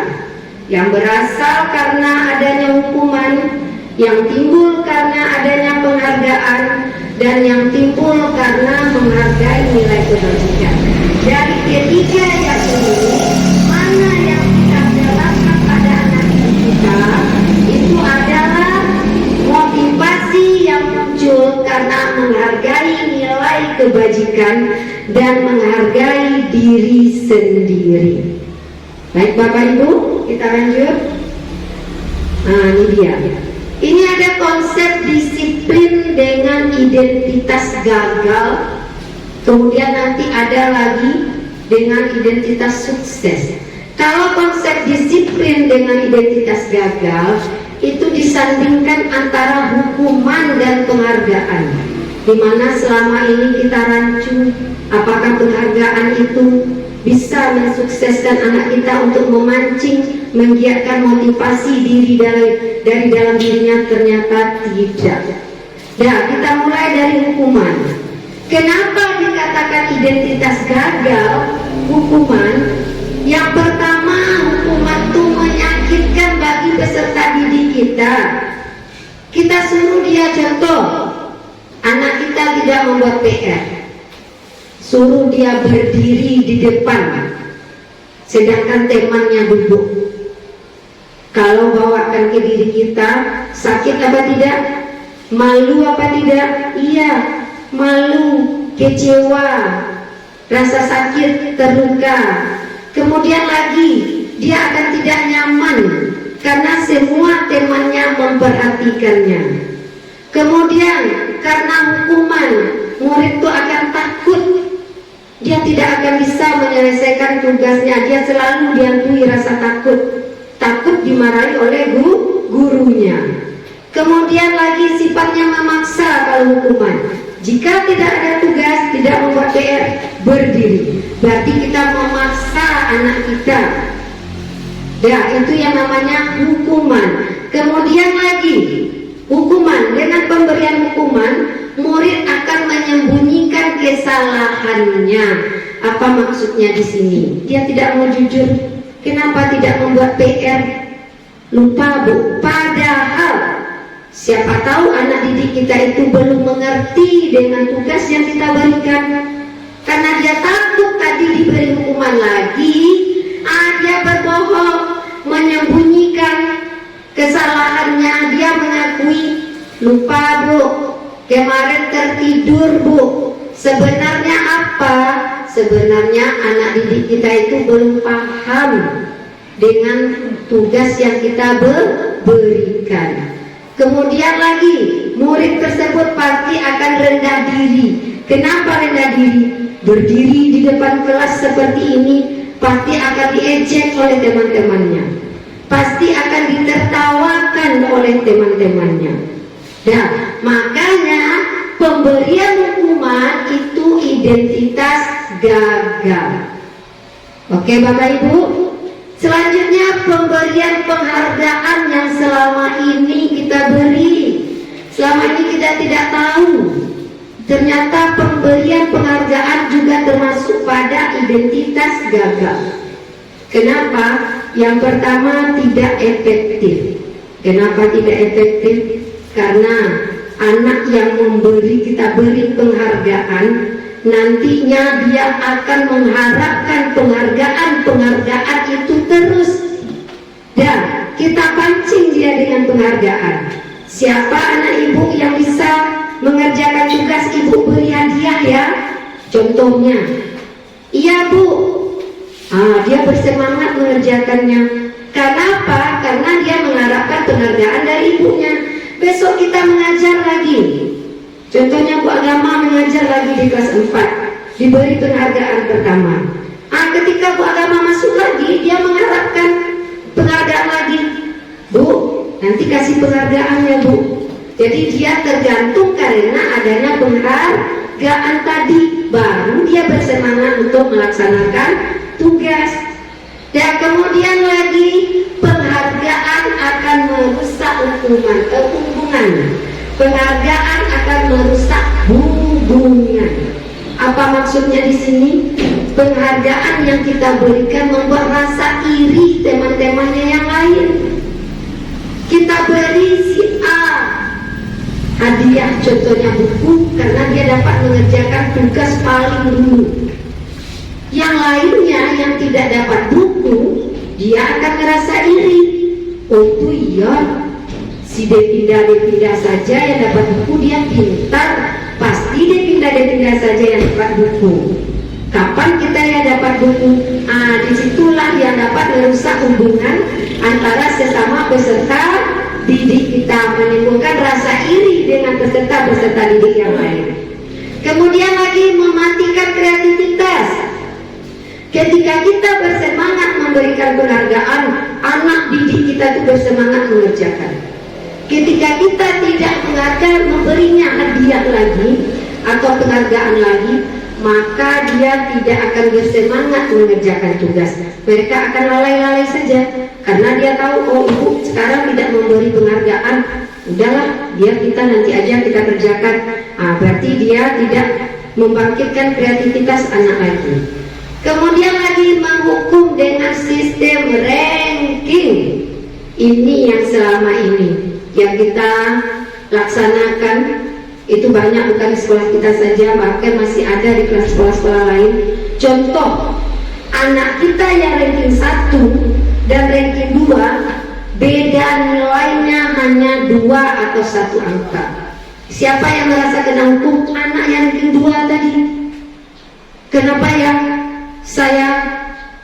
[SPEAKER 4] yang berasal karena adanya hukuman, yang timbul karena adanya penghargaan, dan yang timbul karena menghargai nilai kebajikan. Dari ketiga yang ini, mana yang kita jelaskan pada anak kita itu adalah motivasi yang muncul karena menghargai nilai kebajikan dan menghargai diri sendiri. Baik Bapak Ibu, kita lanjut. Nah, ini dia. Ini ada konsep disiplin dengan identitas gagal. Kemudian nanti ada lagi dengan identitas sukses. Kalau konsep disiplin dengan identitas gagal itu disandingkan antara hukuman dan penghargaan, di mana selama ini kita rancu apakah penghargaan itu bisa mensukseskan anak kita untuk memancing, menggiatkan motivasi diri dari dalam dirinya. Ternyata tidak. Nah, kita mulai dari hukuman. Kenapa dikatakan identitas gagal hukuman? Yang pertama, hukuman itu menyakitkan bagi peserta didik kita. Kita suruh dia contoh, anak kita tidak membuat PR, suruh dia berdiri di depan, sedangkan temannya duduk. Kalau bawakan ke diri kita, sakit apa tidak? Malu apa tidak? Iya, malu, kecewa, rasa sakit, terluka. Kemudian lagi, dia akan tidak nyaman karena semua temannya memperhatikannya. Kemudian karena hukuman, murid itu akan takut. Dia tidak akan bisa menyelesaikan tugasnya. Dia selalu dihantui rasa takut. Takut dimarahi oleh gurunya. Kemudian lagi sifatnya memaksa kalau hukuman. Jika tidak ada tugas, tidak membuat PR, berdiri. Berarti kita memaksa anak kita. Ya, itu yang namanya hukuman. Kemudian lagi, hukuman. Dengan pemberian hukuman, murid akan menyembunyikan kesalahannya. Apa maksudnya di sini? Dia tidak mau jujur. Kenapa tidak membuat PR? Lupa Bu. Padahal siapa tahu anak didik kita itu belum mengerti dengan tugas yang kita berikan. Karena dia takut tadi diberi hukuman lagi, dia berbohong, menyembunyikan kesalahannya. Dia mengakui, lupa Bu, kemarin tertidur Bu. Sebenarnya apa? Sebenarnya anak didik kita itu belum paham dengan tugas yang kita berikan. Kemudian lagi, murid tersebut pasti akan rendah diri. Kenapa rendah diri? Berdiri di depan kelas seperti ini pasti akan diejek oleh teman-temannya, pasti akan ditertawakan oleh teman-temannya. Dan makanya pemberian hukuman itu identitas gagal. Oke Bapak Ibu. Selanjutnya pemberian penghargaan yang selama ini kita beri. Selama ini kita tidak tahu. Ternyata pemberian penghargaan juga termasuk pada identitas gagal. Kenapa? Yang pertama, tidak efektif. Kenapa tidak efektif? Karena anak yang kita beri penghargaan, nantinya dia akan mengharapkan penghargaan itu terus, dan kita pancing dia dengan penghargaan. Siapa anak ibu yang bisa mengerjakan tugas ibu beri hadiah ya? Contohnya, iya Bu, dia bersemangat mengerjakannya. Kenapa? Karena dia mengharapkan penghargaan dari ibunya. Besok kita mengajar lagi, Contohnya Bu Agama mengajar lagi di kelas 4, diberi penghargaan pertama. Ketika Bu Agama masuk lagi, dia mengharapkan penghargaan lagi. Bu, nanti kasih penghargaannya Bu. Jadi dia tergantung karena adanya penghargaan tadi, baru dia bersemangat untuk melaksanakan tugas. Dan kemudian lagi penghargaan akan merusak hubungan. Penghargaan akan merusak hubungan. Apa maksudnya di sini? Penghargaan yang kita berikan membuat rasa iri teman-temannya yang lain. Kita beri si A hadiah, contohnya buku, karena dia dapat mengerjakan tugas paling dulu. Yang lainnya yang tidak dapat buku, dia akan merasa iri. Oh itu iya, si Depinda saja yang dapat buku, dia pintar, pasti Depinda saja yang dapat buku. Kapan kita yang dapat buku? Disitulah yang dapat merusak hubungan antara sesama peserta didik kita, menimbulkan rasa iri dengan peserta didik yang lain. Kemudian lagi mematikan kreativitas. Ketika kita bersemangat memberikan penghargaan, anak didik kita itu bersemangat mengerjakan. Ketika kita tidak menghargai, memberinya hadiah lagi atau penghargaan lagi, maka dia tidak akan bersemangat mengerjakan tugas. Mereka akan lalai-lalai saja karena dia tahu, oh ibu sekarang tidak memberi penghargaan, udahlah biar kita nanti aja kita kerjakan. Berarti dia tidak membangkitkan kreativitas anak lagi. Kemudian lagi menghukum dengan sistem ranking. Ini yang selama ini yang kita laksanakan. Itu banyak, bukan di sekolah kita saja, bahkan masih ada di kelas sekolah-sekolah lain. Contoh, anak kita yang ranking 1 dan ranking 2, beda nilainya hanya 2 atau 1 angka. Siapa yang merasa kena hukum? Anak yang ranking 2 tadi. Kenapa ya saya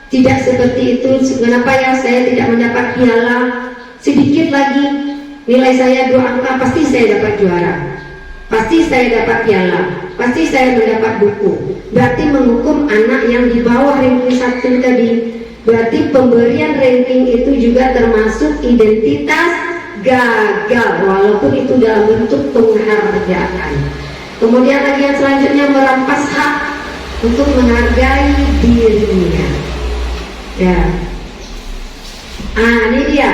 [SPEAKER 4] tidak seperti itu? Kenapa ya saya tidak mendapat piala? Sedikit lagi nilai saya 2 angka, pasti saya dapat juara, pasti saya dapat piala, pasti saya mendapat buku. Berarti menghukum anak yang di bawah ranking 1 tadi. Berarti pemberian ranking itu juga termasuk identitas gagal, walaupun itu dalam bentuk penghargaan. Kemudian lagi yang selanjutnya merampas hak untuk menghargai dirinya. Ya. Ini dia.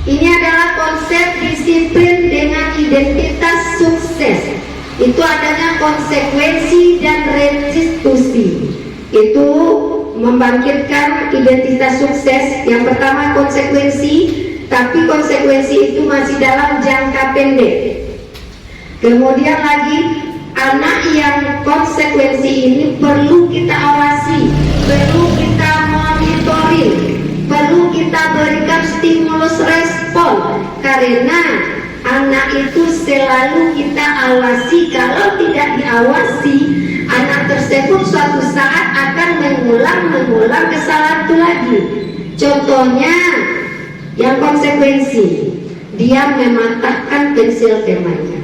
[SPEAKER 4] Ini adalah konsep disiplin dengan identitas sukses. Itu adanya konsekuensi dan restitusi. Itu membangkitkan identitas sukses. Yang pertama konsekuensi, tapi konsekuensi itu masih dalam jangka pendek. Kemudian lagi anak yang konsekuensi ini perlu kita awasi, perlu kita monitoring, perlu kita berikan stimulus respon, karena anak itu selalu kita awasi. Kalau tidak diawasi, anak tersebut suatu saat akan mengulang kesalahan itu lagi. Contohnya yang konsekuensi, dia mematahkan pensil temannya.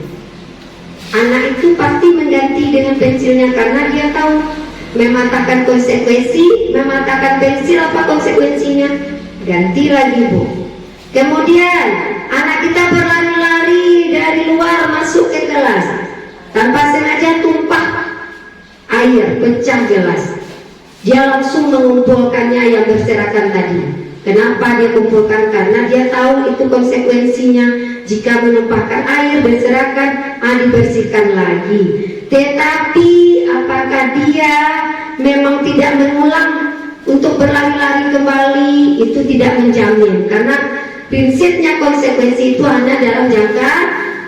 [SPEAKER 4] Anak itu pasti mengganti dengan pensilnya karena dia tahu mematahkan konsekuensi, mematahkan pensil, apa konsekuensinya? Ganti lagi bu. Kemudian anak kita berlari-lari dari luar masuk ke kelas, tanpa sengaja tumpah air, pecah gelas. Dia langsung mengumpulkannya yang berserakan tadi. Kenapa dia kumpulkan? Karena dia tahu itu konsekuensinya. Jika menumpahkan air berserakan, dibersihkan lagi. Tetapi apakah dia memang tidak mengulang untuk berlari-lari kembali? Itu tidak menjamin, karena prinsipnya konsekuensi itu hanya dalam jangka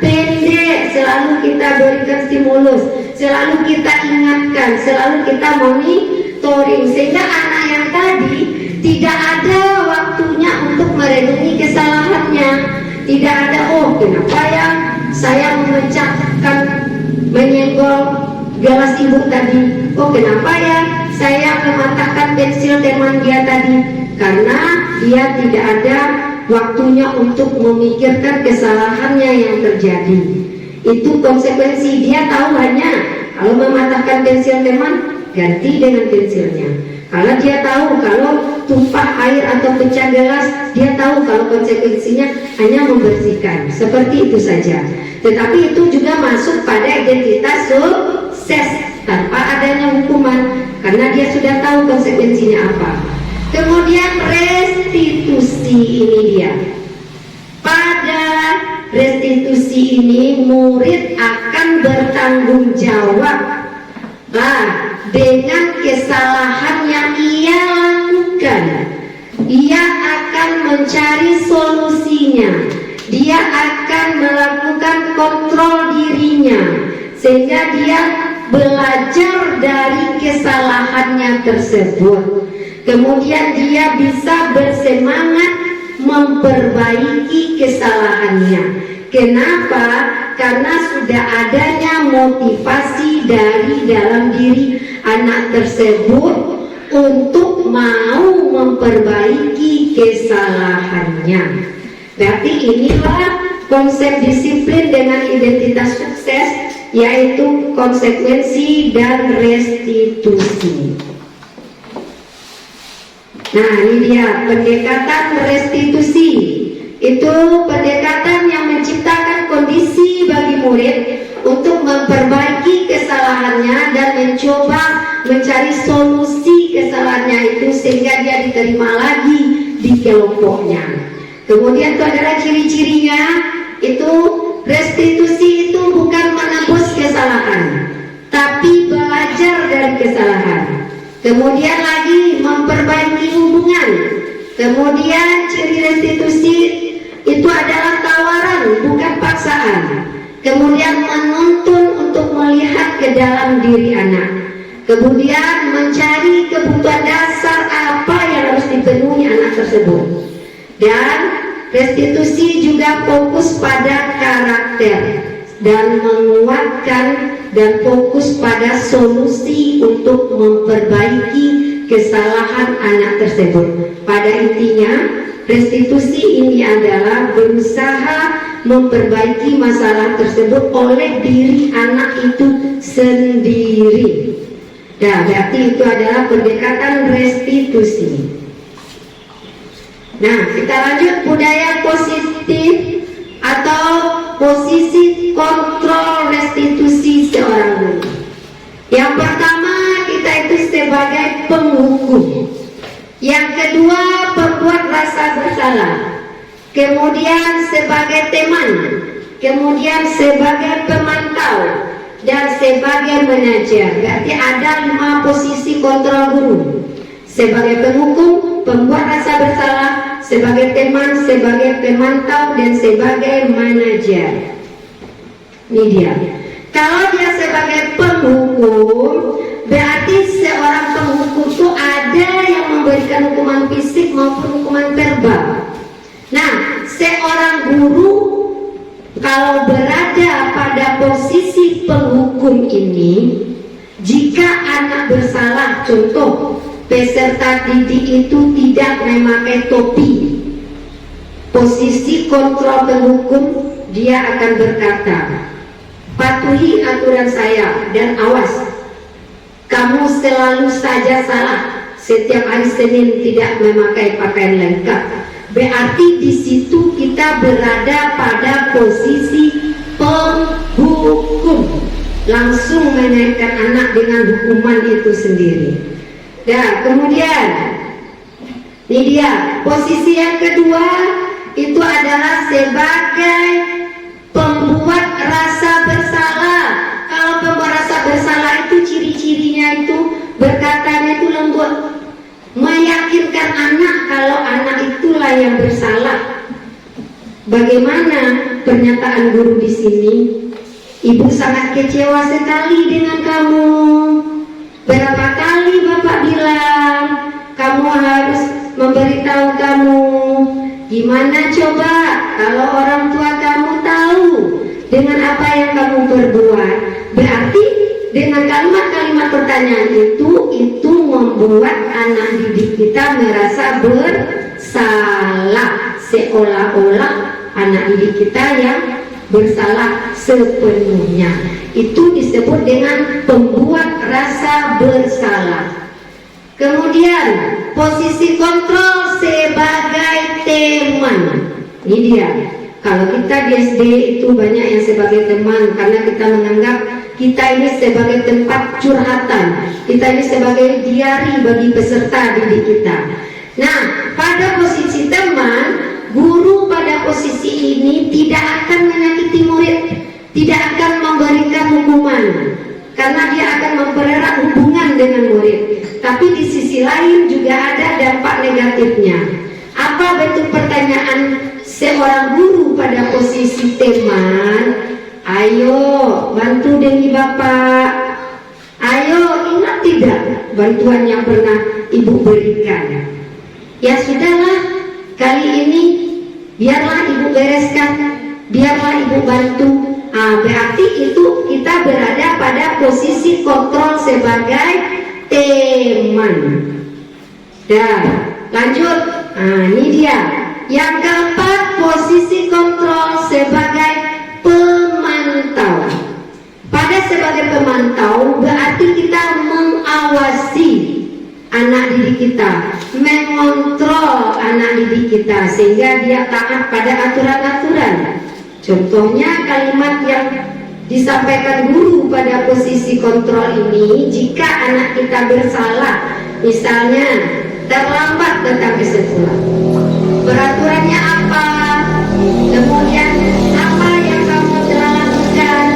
[SPEAKER 4] pendek. Selalu kita berikan stimulus, selalu kita ingatkan, selalu kita monitoring, sehingga anak yang tadi tidak ada waktunya untuk merenungi kesalahannya. Tidak ada, oh kenapa ya saya memecahkan, menyenggol gelas ibu tadi, oh kenapa ya saya mematahkan pensil teman dia tadi. Karena dia tidak ada waktunya untuk memikirkan kesalahannya yang terjadi. Itu konsekuensi. Dia tahu hanya kalau mematahkan pensil teman, ganti dengan pensilnya. Kalau dia tahu kalau tumpah air atau pecah gelas, dia tahu kalau konsekuensinya hanya membersihkan. Seperti itu saja. Tetapi itu juga masuk pada identitas sukses tanpa adanya hukuman, karena dia sudah tahu konsekuensinya apa. Kemudian restitusi ini dia. Pada restitusi ini murid akan bertanggung jawab dengan kesalahan yang ia lakukan. Ia akan mencari solusinya. Dia akan melakukan kontrol dirinya, sehingga dia belajar dari kesalahannya tersebut. Kemudian dia bisa bersemangat memperbaiki kesalahannya. Kenapa? Karena sudah adanya motivasi dari dalam diri anak tersebut untuk mau memperbaiki kesalahannya. Berarti inilah konsep disiplin dengan identitas sukses, yaitu konsekuensi dan restitusi. Nah, ini dia pendekatan restitusi. Itu pendekatan yang menciptakan kondisi bagi murid untuk memperbaiki kesalahannya dan mencoba mencari solusi kesalahannya itu sehingga dia diterima lagi di kelompoknya. Kemudian itu adalah ciri-cirinya. Itu restitusi itu bukan menebus kesalahan, tapi belajar dari kesalahan. Kemudian lagi memperbaiki hubungan. Kemudian ciri restitusi itu adalah tawaran, bukan paksaan. Kemudian menuntun untuk melihat ke dalam diri anak. Kemudian mencari kebutuhan dasar apa yang harus dipenuhi anak tersebut. Dan restitusi juga fokus pada karakter dan menguatkan dan fokus pada solusi untuk memperbaiki kesalahan anak tersebut. Pada intinya, restitusi ini adalah berusaha memperbaiki masalah tersebut oleh diri anak itu sendiri. Nah, berarti itu adalah pendekatan restitusi. Nah, kita lanjut budaya positif atau posisi kontrol restitusi seorang guru. Yang pertama, kita itu sebagai penghukum. Yang kedua, pembuat rasa bersalah. Kemudian sebagai teman. Kemudian sebagai pemantau. Dan sebagai manajer. Berarti ada 5 posisi kontrol guru. Sebagai penghukum, pembuat rasa bersalah, sebagai teman, sebagai pemantau, dan sebagai manajer. Ini dia. Kalau dia sebagai penghukum, berarti seorang penghukum itu ada yang memberikan hukuman fisik maupun hukuman verbal. Nah, seorang guru kalau berada pada posisi penghukum ini, jika anak bersalah, contoh peserta didik itu tidak memakai topi, posisi kontrol penghukum, dia akan berkata, patuhi aturan saya dan awas, kamu selalu saja salah. Setiap hari Senin tidak memakai pakaian lengkap. Berarti di situ kita berada pada posisi penghukum, langsung menaikkan anak dengan hukuman itu sendiri. Dan kemudian ini dia posisi yang kedua, itu adalah sebagai pembuat rasa bersalah. Kalau pembuat rasa bersalah itu ciri-cirinya itu berkatanya itu lembut, meyakinkan anak kalau anak itulah yang bersalah. Bagaimana pernyataan guru di sini? Ibu sangat kecewa sekali dengan kamu. Berapa kali Bapak bilang kamu harus memberitahu kamu. Gimana coba kalau orang tua kamu tahu dengan apa yang kamu perbuat? Berarti dengan kalimat-kalimat pertanyaan itu membuat anak didik kita merasa bersalah, seolah-olah anak didik kita yang bersalah sepenuhnya. Itu disebut dengan pembuat rasa bersalah. Kemudian posisi kontrol sebagai teman. Ini dia. Kalau kita di SD itu banyak yang sebagai teman, karena kita menganggap kita ini sebagai tempat curhatan, kita ini sebagai diari bagi peserta didik kita. Nah, pada posisi teman, guru pada posisi ini tidak akan menyakiti murid, tidak akan memberikan hukuman, karena dia akan mempererat hubungan dengan murid. Tapi di sisi lain juga ada dampak negatifnya. Apa bentuk pertanyaan seorang guru pada posisi teman? Ayo bantu demi bapak. Ayo, ingat tidak bantuan yang pernah ibu berikan? Ya sudahlah, kali ini biarlah ibu bereskan, biarlah ibu bantu. Berarti itu kita berada pada posisi kontrol sebagai teman. Dan lanjut, ini dia. Yang keempat, posisi kontrol sebagai pemantau. Pada sebagai pemantau berarti kita mengawasi anak didik kita, mengontrol anak didik kita sehingga dia taat pada aturan-aturan. Contohnya kalimat yang disampaikan guru pada posisi kontrol ini, jika anak kita bersalah, misalnya terlambat datang ke sekolah, peraturannya apa, kemudian apa yang kamu telah lakukan,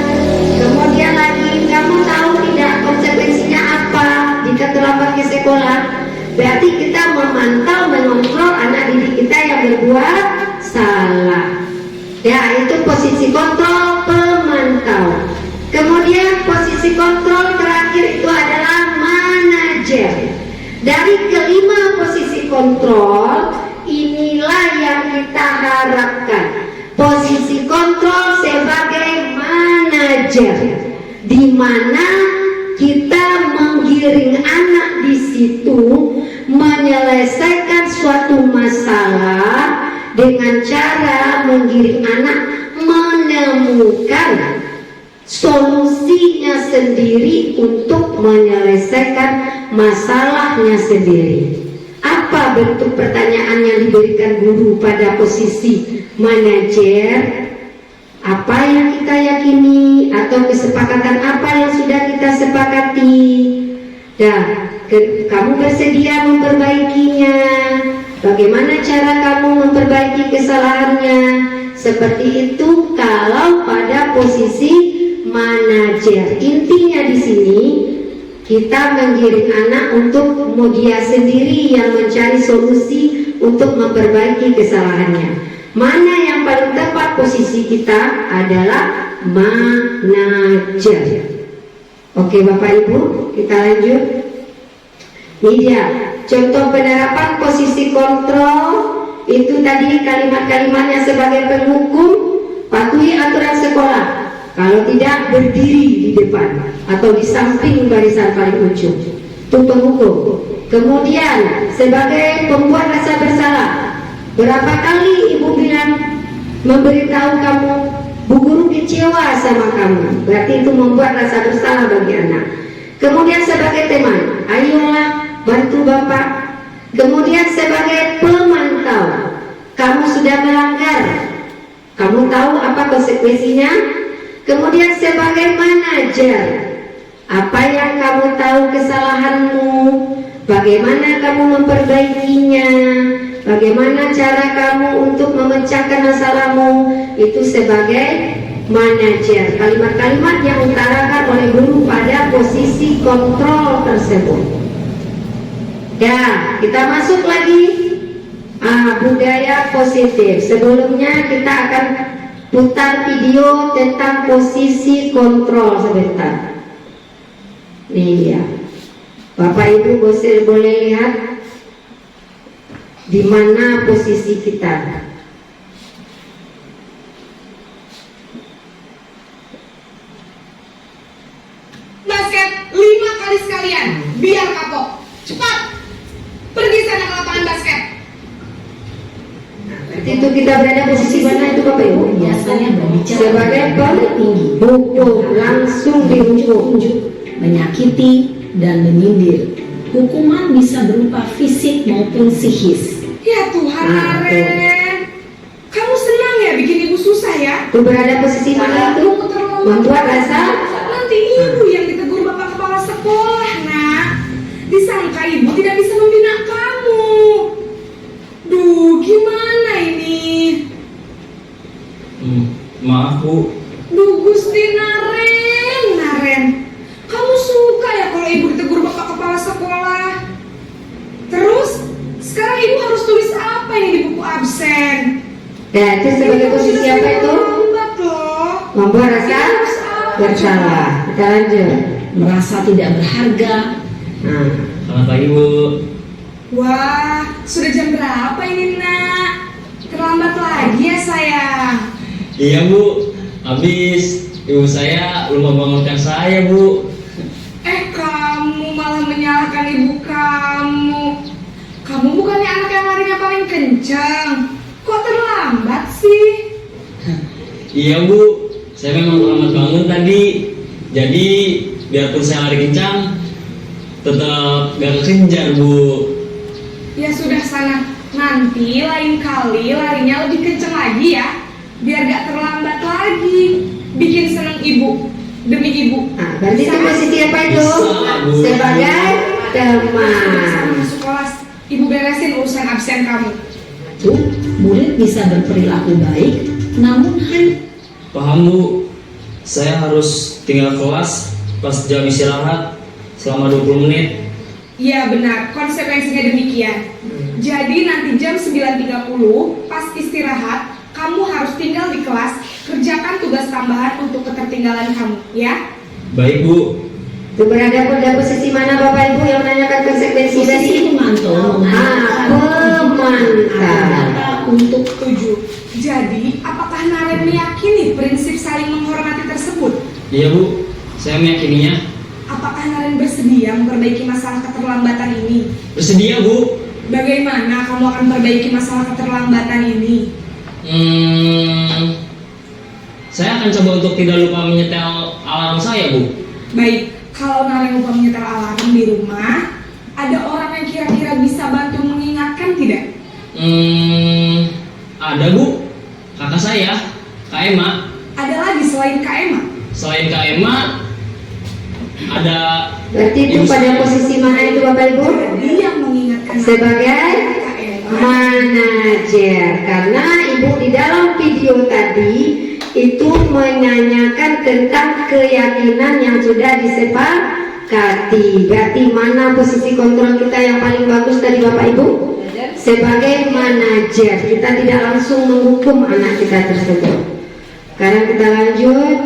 [SPEAKER 4] kemudian lagi kamu tahu tidak konsekuensinya apa jika terlambat ke sekolah. Berarti kita memantau, mengontrol anak didik kita yang berbuat salah. Ya, itu posisi kontrol pemantau. Kemudian posisi kontrol terakhir itu adalah manajer. Dari kelima posisi kontrol, inilah yang kita harapkan. Posisi kontrol sebagai manajer, di mana kita menggiring anak di situ menyelesaikan suatu masalah dengan cara menggiring anak menemukan solusinya sendiri untuk menyelesaikan masalahnya sendiri. Apa bentuk pertanyaan yang diberikan guru pada posisi manajer? Apa yang kita yakini atau kesepakatan apa yang sudah kita sepakati? Dan kamu bersedia memperbaikinya? Bagaimana cara kamu memperbaiki kesalahannya? Seperti itu kalau pada posisi manajer. Intinya di sini kita menggiring anak untuk dia sendiri yang mencari solusi untuk memperbaiki kesalahannya. Mana yang paling tepat posisi kita adalah manajer. Oke Bapak Ibu, kita lanjut. Ini dia contoh penerapan posisi kontrol. Itu tadi kalimat-kalimatnya sebagai penghukum, patuhi aturan sekolah. Kalau tidak, berdiri di depan atau di samping barisan paling ujung. Itu penghukum. Kemudian sebagai pembuat rasa bersalah. Berapa kali ibu bilang memberitahu kamu, bu guru kecewa sama kamu, berarti itu membuat rasa bersalah bagi anak. Kemudian sebagai teman, ayolah bantu bapak. Kemudian sebagai pemantau, kamu sudah melanggar, kamu tahu apa konsekuensinya. Kemudian sebagai manajer, apa yang kamu tahu kesalahanmu, bagaimana kamu memperbaikinya, bagaimana cara kamu untuk memecahkan masalahmu. Itu sebagai manajer. Kalimat-kalimat yang diutarakan oleh guru pada posisi kontrol tersebut. Ya, kita masuk lagi budaya positif. Sebelumnya kita akan putar video tentang posisi kontrol sebentar. Nih ya, Bapak Ibu boleh lihat di mana posisi kita.
[SPEAKER 2] Basket 5 kali sekalian, biar kapok. Cepat, pergi sana ke lapangan basket.
[SPEAKER 3] Itu kita berada posisi mana itu Bapak Ibu?
[SPEAKER 1] Biasanya berbicara
[SPEAKER 4] sebagai penghukum langsung diunjuk,
[SPEAKER 5] menyakiti, dan menyindir. Hukuman bisa berupa fisik maupun psikis.
[SPEAKER 2] Ya Tuhan, Naren. Kamu senang ya bikin ibu susah ya?
[SPEAKER 4] Itu berada posisi mana itu?
[SPEAKER 2] Kamu terlalu
[SPEAKER 4] Membuat rasa
[SPEAKER 2] nanti ibu yang ditegur bapak kepala sekolah, nak. Disangka ibu tidak bisa membina kamu. Duh, gimana ini?
[SPEAKER 6] Maaf Bu.
[SPEAKER 2] Duh, Gusti Naren. Kamu suka ya kalau ibu ditegur bapak kepala sekolah? Terus, sekarang ibu harus tulis apa ini di buku absen?
[SPEAKER 4] dan itu sebagai posisi apa itu?
[SPEAKER 2] Lambat loh.
[SPEAKER 4] Membuat rasa bersalah. Kita lanjut.
[SPEAKER 5] Merasa tidak berharga.
[SPEAKER 4] Nah,
[SPEAKER 6] Selamat pagi Bu.
[SPEAKER 2] Wah, sudah jam berapa ini, nak? Terlambat lagi ya, sayang.
[SPEAKER 6] Iya Bu. Habis ibu saya belum membangunkan saya Bu.
[SPEAKER 2] Kamu malah menyalahkan ibu kamu. Kamu bukannya anak yang larinya paling kencang. Kok terlambat sih?
[SPEAKER 6] Iya Bu. Saya memang terlambat bangun tadi. Jadi biarpun saya lari kencang, tetap gak kekejar Bu.
[SPEAKER 2] Ya sudah sana. Nanti lain kali larinya lebih kencang lagi ya. Biar gak terlambat lagi. Bikin seneng ibu. Demi ibu.
[SPEAKER 4] nah berarti itu posisi apa itu?
[SPEAKER 6] Bisa, Bu.
[SPEAKER 4] Sebagai teman.
[SPEAKER 2] Sana masuk kelas. Ibu beresin urusan absen kamu.
[SPEAKER 5] Murid bisa berperilaku baik, namun
[SPEAKER 6] Paham Bu. Saya harus tinggal kelas pas jam istirahat selama 20 menit.
[SPEAKER 2] Iya benar, konsekuensinya demikian. Jadi nanti jam 9.30 pas istirahat, kamu harus tinggal di kelas, kerjakan tugas tambahan untuk ketertinggalan kamu, ya?
[SPEAKER 6] Baik Bu.
[SPEAKER 4] Itu berada pada posisi mana Bapak Ibu yang menanyakan konsekuensi tadi?
[SPEAKER 5] posisi memantau
[SPEAKER 4] Pemantau.
[SPEAKER 5] untuk
[SPEAKER 2] 7. Jadi, apakah Naren meyakini prinsip saling menghormati tersebut?
[SPEAKER 6] Iya Bu. Saya meyakininya.
[SPEAKER 2] Apakah Naren bersedia memperbaiki masalah keterlambatan ini?
[SPEAKER 6] Bersedia Bu.
[SPEAKER 2] Bagaimana kamu akan memperbaiki masalah keterlambatan ini?
[SPEAKER 6] Saya akan coba untuk tidak lupa menyetel alarm saya Bu.
[SPEAKER 2] Baik, kalau Naren lupa menyetel alarm di rumah, ada orang yang kira-kira bisa bantu mengingatkan tidak?
[SPEAKER 6] Ada Bu. Kakak saya, Kak Emma.
[SPEAKER 2] Ada lagi selain Kak Emma?
[SPEAKER 6] Selain Kak Emma, ada
[SPEAKER 4] Berarti itu
[SPEAKER 6] Ibu
[SPEAKER 4] pada
[SPEAKER 6] saya.
[SPEAKER 4] posisi mana itu Bapak Ibu?
[SPEAKER 2] Jadi yang mengingatkan
[SPEAKER 4] Sebagai
[SPEAKER 2] Kak Emma.
[SPEAKER 4] manajer. Karena Ibu di dalam video tadi itu menanyakan tentang keyakinan yang sudah disepakati. Berarti mana posisi kontrol kita yang paling bagus tadi Bapak Ibu? Sebagai manajer, kita tidak langsung menghukum anak kita tersebut. Sekarang kita lanjut.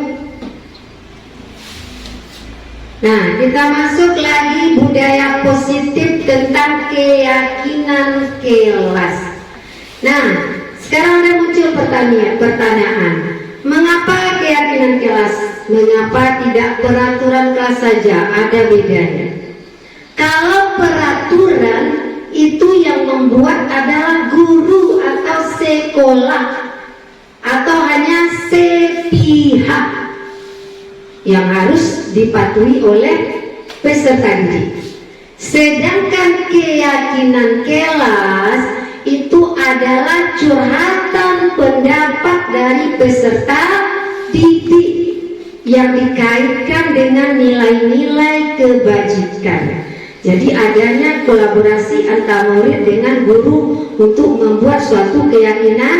[SPEAKER 4] Nah, kita masuk lagi budaya positif tentang keyakinan kelas. Nah, sekarang ada muncul pertanyaan. Mengapa keyakinan kelas? Mengapa tidak peraturan kelas saja? Ada bedanya. Kalau peraturan itu yang membuat adalah guru atau sekolah atau hanya sepihak yang harus dipatuhi oleh peserta didik. Sedangkan keyakinan kelas itu adalah curhatan pendapat dari peserta didik yang dikaitkan dengan nilai-nilai kebajikan. Jadi adanya kolaborasi antara murid dengan guru untuk membuat suatu keyakinan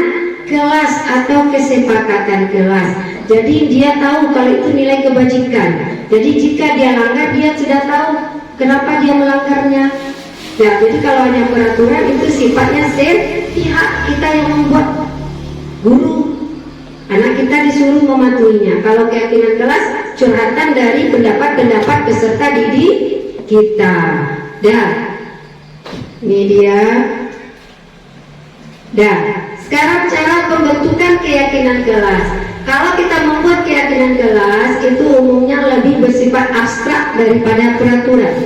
[SPEAKER 4] kelas atau kesepakatan kelas. Jadi dia tahu kalau itu nilai kebajikan. Jadi jika dia langgar, dia sudah tahu kenapa dia melanggarnya. Ya, jadi kalau hanya peraturan itu sifatnya pihak kita yang membuat, guru. Anak kita disuruh mematuhinya. Kalau keyakinan kelas, curhatan dari pendapat-pendapat peserta didik kita. Dan ini dia. Dan sekarang cara pembentukan keyakinan kelas. Kalau kita membuat keyakinan kelas itu umumnya lebih bersifat abstrak daripada peraturan.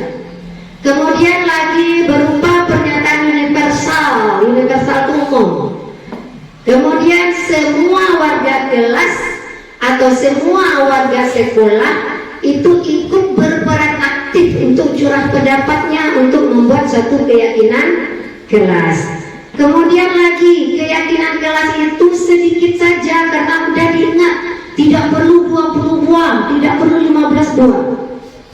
[SPEAKER 4] Kemudian lagi berupa pernyataan universal umum. Kemudian semua warga kelas atau semua warga sekolah itu ikut berperan aktif untuk curah pendapatnya untuk membuat satu keyakinan kelas. Kemudian lagi keyakinan kelas itu sedikit saja karena mudah diingat, tidak perlu 20 buah, tidak perlu 15 buah,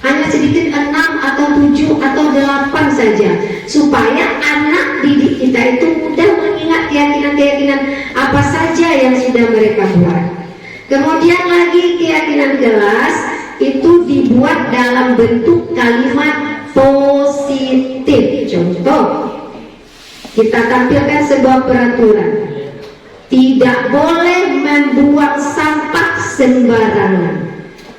[SPEAKER 4] hanya sedikit 6 atau 7 atau 8 saja, supaya anak didik kita itu mudah mengingat keyakinan-keyakinan apa saja yang sudah mereka buat. Kemudian lagi keyakinan kelas itu dibuat dalam bentuk kalimat positif. Contoh, kita tampilkan sebuah peraturan, tidak boleh membuang sampah sembarangan.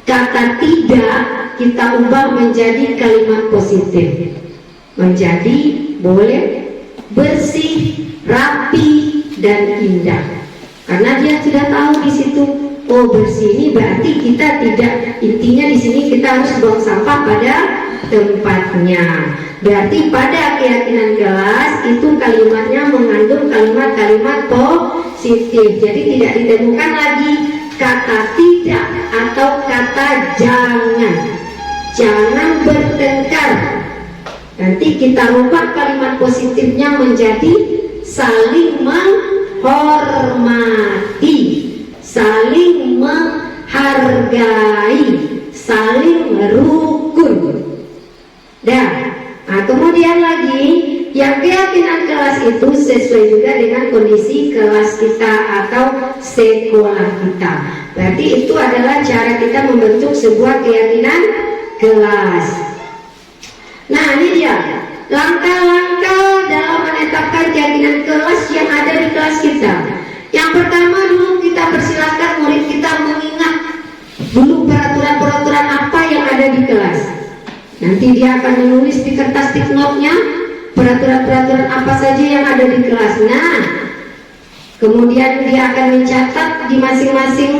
[SPEAKER 4] Kata tidak kita ubah menjadi kalimat positif, menjadi boleh, bersih, rapi, dan indah. Karena dia sudah tahu di situ, oh bersih ini berarti kita tidak, intinya di sini kita harus buang sampah pada tempatnya. Berarti pada keyakinan kelas itu kalimatnya mengandung kalimat-kalimat positif. Jadi tidak ditemukan lagi kata tidak atau kata jangan. Jangan bertengkar. Nanti kita rubah kalimat positifnya menjadi saling menghormati, saling menghargai, saling rukun. Nah, kemudian lagi yang keyakinan kelas itu sesuai juga dengan kondisi kelas kita atau sekolah kita. Berarti itu adalah cara kita membentuk sebuah keyakinan kelas. Nah, ini dia langkah-langkah dalam menetapkan keyakinan kelas yang ada di kelas kita. Yang pertama dulu kita persilakan murid kita mengingat dulu peraturan-peraturan apa yang ada di kelas. Nanti dia akan menulis di kertas sticknote-nya peraturan-peraturan apa saja yang ada di kelas. Nah, kemudian dia akan mencatat di masing-masing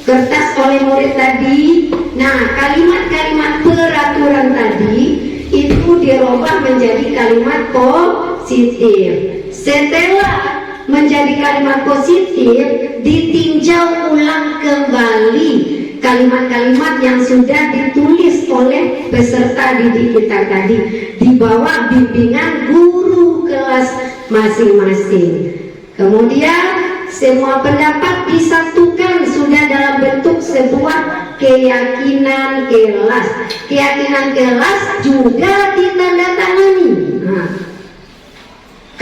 [SPEAKER 4] kertas oleh murid tadi. Nah, kalimat-kalimat peraturan tadi itu dirubah menjadi kalimat positif. Setelah menjadi kalimat positif, ditinjau ulang kembali kalimat-kalimat yang sudah ditulis oleh peserta didik kita tadi di bawah bimbingan guru kelas masing-masing. Kemudian semua pendapat disatukan sudah dalam bentuk sebuah keyakinan kelas. Keyakinan kelas juga ditandatangani. Nah,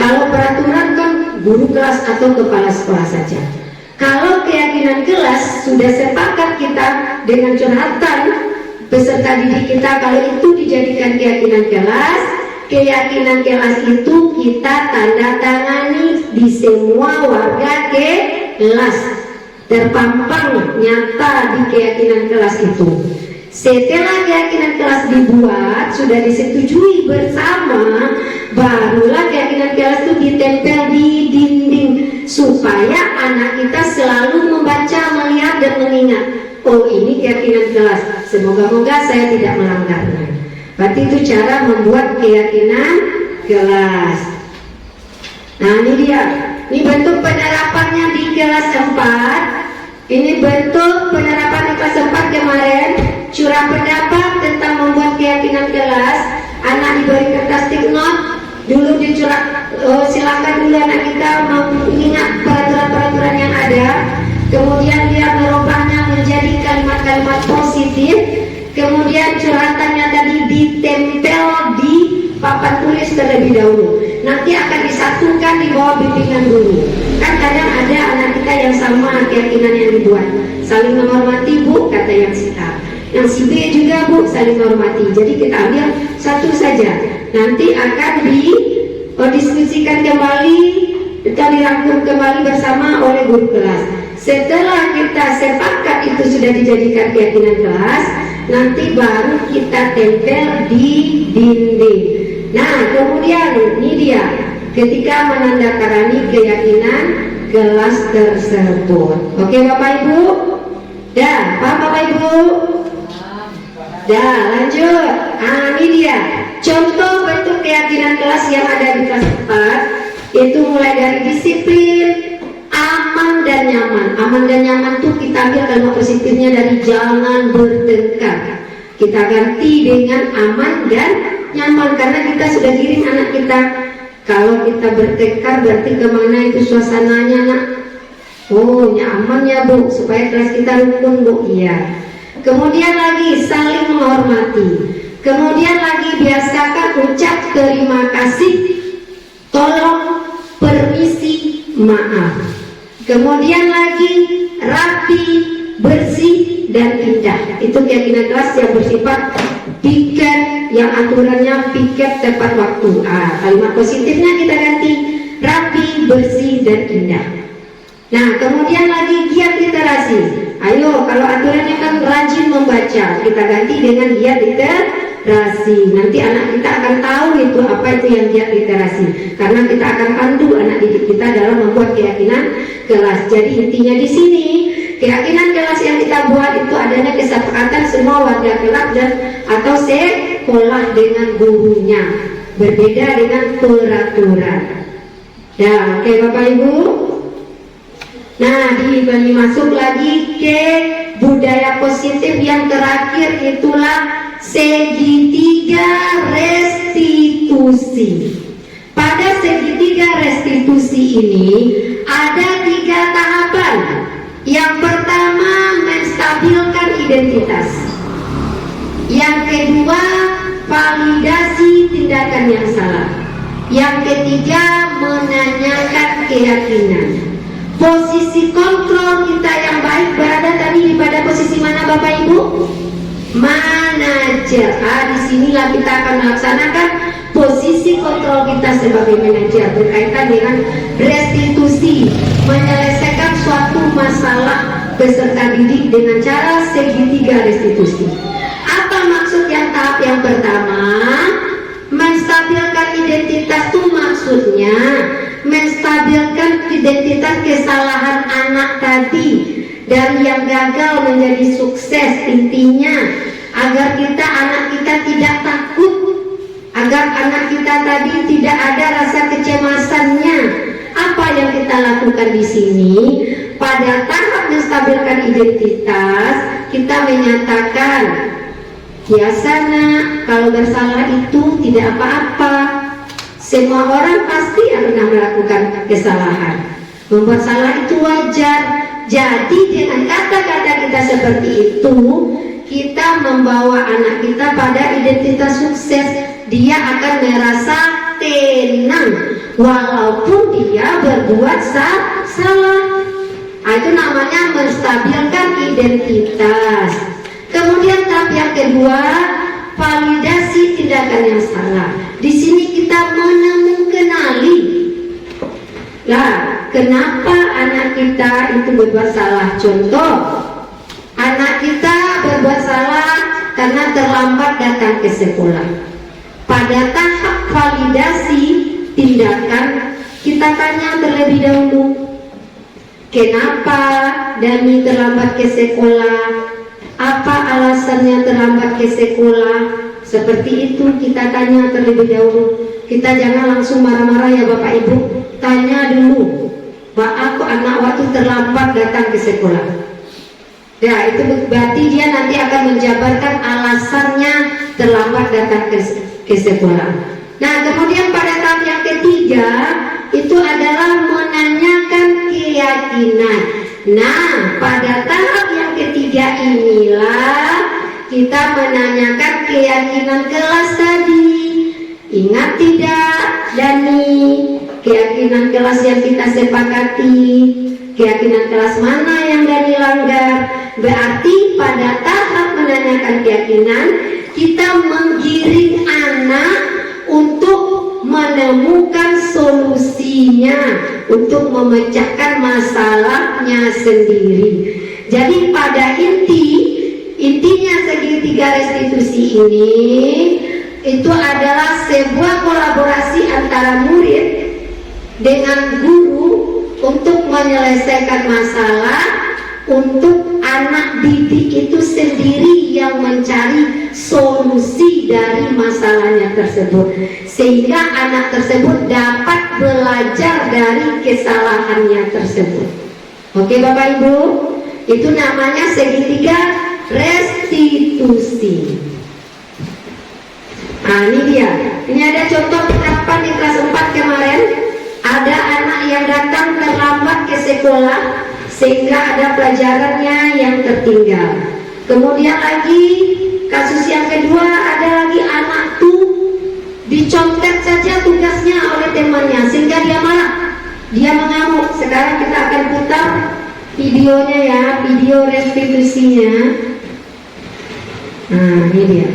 [SPEAKER 4] kalau peraturan kan guru kelas atau kepala sekolah saja. Kalau keyakinan kelas sudah sepakat kita dengan curhatan peserta didik kita, kalau itu dijadikan keyakinan kelas itu kita tanda tangani di semua warga kelas, terpampang nyata di keyakinan kelas itu. Setelah keyakinan kelas dibuat, sudah disetujui bersama, barulah keyakinan kelas itu ditempel di dinding supaya anak kita selalu membaca, melihat, dan mengingat. Oh, ini keyakinan kelas. Semoga-moga saya tidak melanggarnya. Berarti itu cara membuat keyakinan kelas. Nah, ini dia. Ini bentuk penerapannya di kelas 4. Ini bentuk penerapan di kelas 4 kemarin. Curah pendapat tentang membuat keyakinan kelas. Anak diberi kertas sticknote. Dulu dicurah, silakan dulu anak kita mengingat peraturan-peraturan yang ada. Kemudian dia merubahnya menjadi kalimat-kalimat positif. Kemudian curhatannya tadi ditempel di papan tulis terlebih dahulu. Nanti akan disatukan di bawah bimbingan guru. Kan kadang ada anak kita yang sama keyakinan yang dibuat. Saling menghormati bu, kata yang si A. Yang si B juga bu, saling menghormati. Jadi kita ambil satu saja. Nanti akan didiskusikan kembali, kita dirangkum kembali bersama oleh guru kelas. Setelah kita sepakat itu sudah dijadikan keyakinan kelas, nanti baru kita tempel di dinding. Nah, kemudian ini dia ketika menandatangani keyakinan kelas tersebut. Oke Bapak Ibu? Dah, paham Bapak Ibu? Dah, lanjut. Nah, ini dia contoh bentuk keyakinan kelas yang ada di kelas 4, itu mulai dari disiplin, amal, aman dan nyaman. Aman dan nyaman tuh kita ambil kalimat positifnya dari jangan bertengkar. Kita ganti dengan aman dan nyaman, karena kita sudah giring anak kita. Kalau kita bertengkar berarti kemana itu suasananya nak? Oh, nyaman ya Bu, supaya kelas kita rukun Bu. Iya. Kemudian lagi saling menghormati. Kemudian lagi biasakan ucap terima kasih, tolong, permisi, maaf. Kemudian lagi rapi, bersih, dan indah. Itu keyakinan kelas yang bersifat piket, yang aturannya piket tepat waktu. Kalimat positifnya kita ganti rapi, bersih, dan indah. Nah, kemudian lagi giat literasi. Ayo, kalau aturannya kan rajin membaca, kita ganti dengan giat literasi. Nanti anak kita akan tahu itu apa itu yang giat literasi, karena kita akan pandu anak didik kita dalam membuat keyakinan kelas. Jadi intinya di sini, keyakinan kelas yang kita buat itu adanya kesepakatan semua warga kelas dan atau sekolah dengan gurunya, berbeda dengan peraturan. Ya, oke Bapak Ibu. Nah, dibagi masuk lagi ke budaya positif yang terakhir, itulah segitiga restitusi. Pada segitiga restitusi ini ada 3 tahapan. Yang pertama, menstabilkan identitas. Yang kedua, validasi tindakan yang salah. Yang ketiga, menanyakan keyakinan. Posisi kontrol kita yang baik berada tadi pada posisi mana Bapak Ibu? Manajer. Disinilah kita akan melaksanakan posisi kontrol kita sebagai manajer berkaitan dengan restitusi, menyelesaikan suatu masalah peserta didik dengan cara segitiga restitusi. Apa maksud yang tahap yang pertama? Menstabilkan identitas itu maksudnya menstabilkan identitas kesalahan anak tadi dan yang gagal menjadi sukses. Intinya agar anak kita tidak takut, agar anak kita tadi tidak ada rasa kecemasannya. Apa yang kita lakukan di sini? Pada tahap menstabilkan identitas, kita menyatakan, biasa nak, kalau bersalah itu tidak apa-apa. Semua orang pasti pernah melakukan kesalahan. Membuat salah itu wajar. Jadi dengan kata-kata kita seperti itu, kita membawa anak kita pada identitas sukses. Dia akan merasa tenang walaupun dia berbuat salah. Itu namanya menstabilkan identitas. Kemudian tahap yang kedua, validasi tindakan yang salah. Di sini kita mengenali lah kenapa anak kita itu berbuat salah. Contoh, anak kita berbuat salah karena terlambat datang ke sekolah. Pada tahap validasi tindakan, kita tanya terlebih dahulu, kenapa Dani terlambat ke sekolah? Apa alasannya terlambat ke sekolah? Seperti itu kita tanya terlebih dahulu. Kita jangan langsung marah-marah ya Bapak Ibu. Tanya dulu, Pak, aku anak waktu terlambat datang ke sekolah. Ya, itu berarti dia nanti akan menjabarkan alasannya terlambat datang ke sekolah. Nah, kemudian pada tahap yang ketiga itu adalah menanyakan keyakinan. Nah, pada tahap yang ketiga inilah kita menanyakan keyakinan kelas tadi. Ingat tidak, Dani? Keyakinan kelas yang kita sepakati, keyakinan kelas mana yang Dani langgar? Berarti pada tahap menanyakan keyakinan, kita menggiring anak untuk menemukan solusinya, untuk memecahkan masalahnya sendiri. Jadi pada intinya segitiga restitusi ini itu adalah sebuah kolaborasi antara murid dengan guru untuk menyelesaikan masalah, untuk anak didik itu sendiri yang mencari solusi dari masalahnya tersebut, sehingga anak tersebut dapat belajar dari kesalahannya tersebut. Oke Bapak Ibu, itu namanya segitiga restitusi. Nah ini dia, ini ada contoh penerapan di kelas 4 kemarin. Ada anak yang datang terlambat ke sekolah sehingga ada pelajarannya yang tertinggal. Kemudian lagi kasus yang kedua, ada lagi anak tuh dicontek saja tugasnya oleh temannya sehingga dia marah, dia mengamuk. Sekarang kita akan putar videonya ya, video restitusinya. Nah ini dia.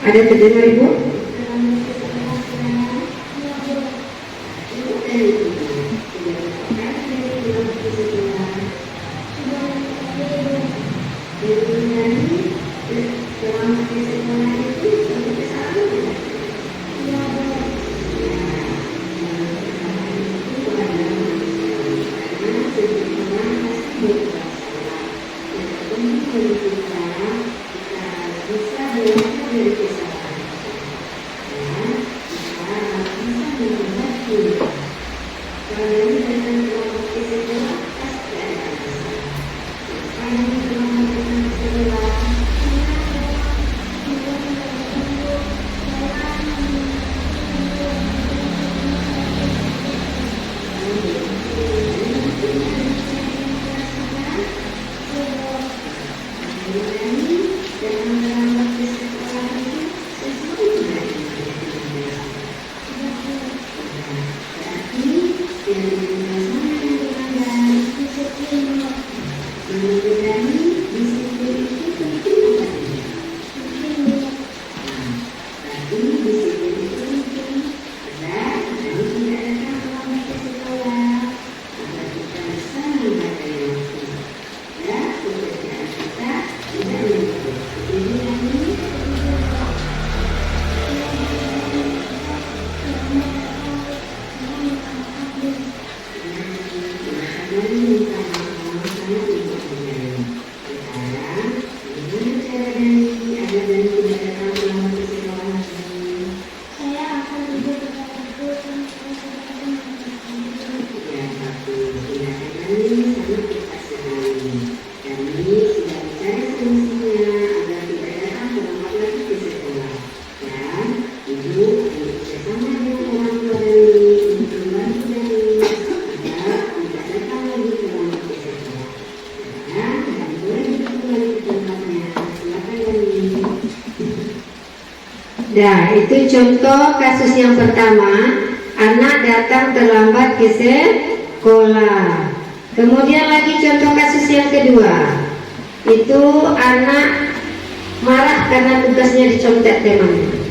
[SPEAKER 4] Ada terdengar Ibu? Nah, itu contoh kasus yang pertama, anak datang terlambat ke sekolah. Kemudian lagi contoh kasus yang kedua, itu anak marah karena tugasnya dicontek temannya.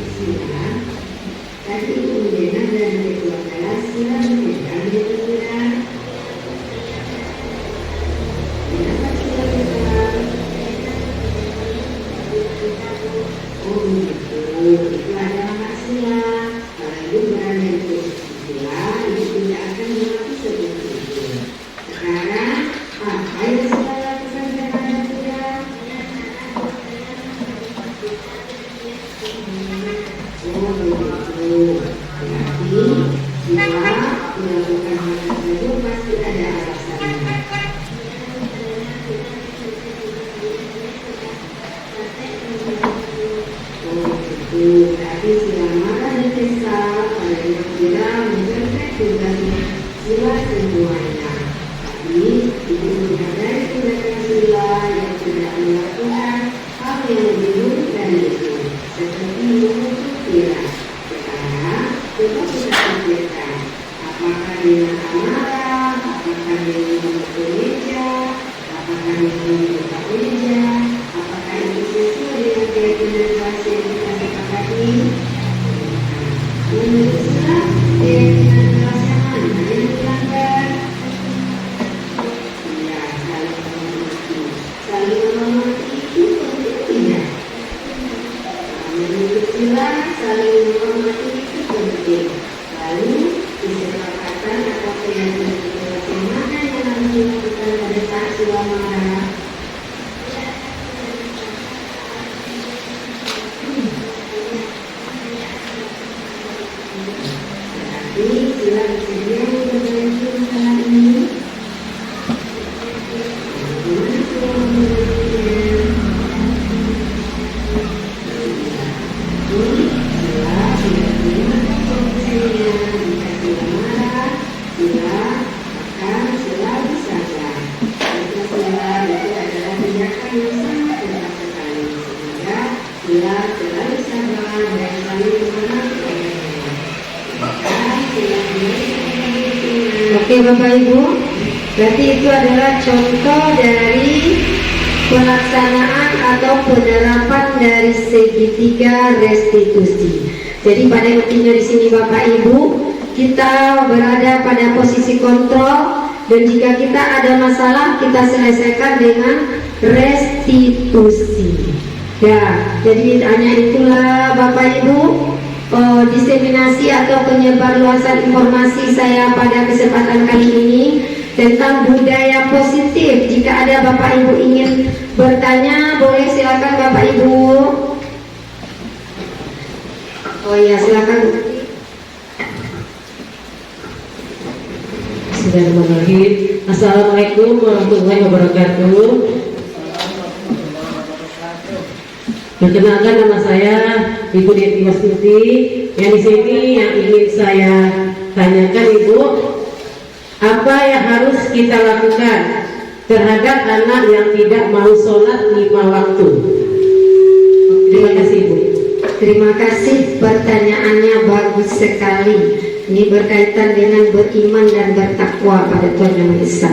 [SPEAKER 4] Sila bersedia berbagi masalah ini. Oke Bapak Ibu, berarti itu adalah contoh dari pelaksanaan atau penerapan dari segitiga restitusi. Jadi pada intinya di sini Bapak Ibu, kita berada pada posisi kontrol dan jika kita ada masalah kita selesaikan dengan restitusi. Ya, jadi hanya itulah Bapak Ibu diseminasi atau penyebarluasan informasi saya pada kesempatan kali ini tentang budaya positif. Jika ada Bapak Ibu ingin bertanya, boleh silakan Bapak Ibu. Oh ya, silakan.
[SPEAKER 3] Bismillahirrahmanirrahim. Assalamualaikum warahmatullahi wabarakatuh. Perkenalkan, nama saya Ibu Deti Wastuti. Yang di sini yang ingin saya tanyakan Ibu, apa yang harus kita lakukan terhadap anak yang tidak mau sholat 5 waktu? Terima kasih Ibu.
[SPEAKER 4] Terima kasih, pertanyaannya bagus sekali. Ini berkaitan dengan beriman dan bertakwa pada Tuhan Yang Maha Esa.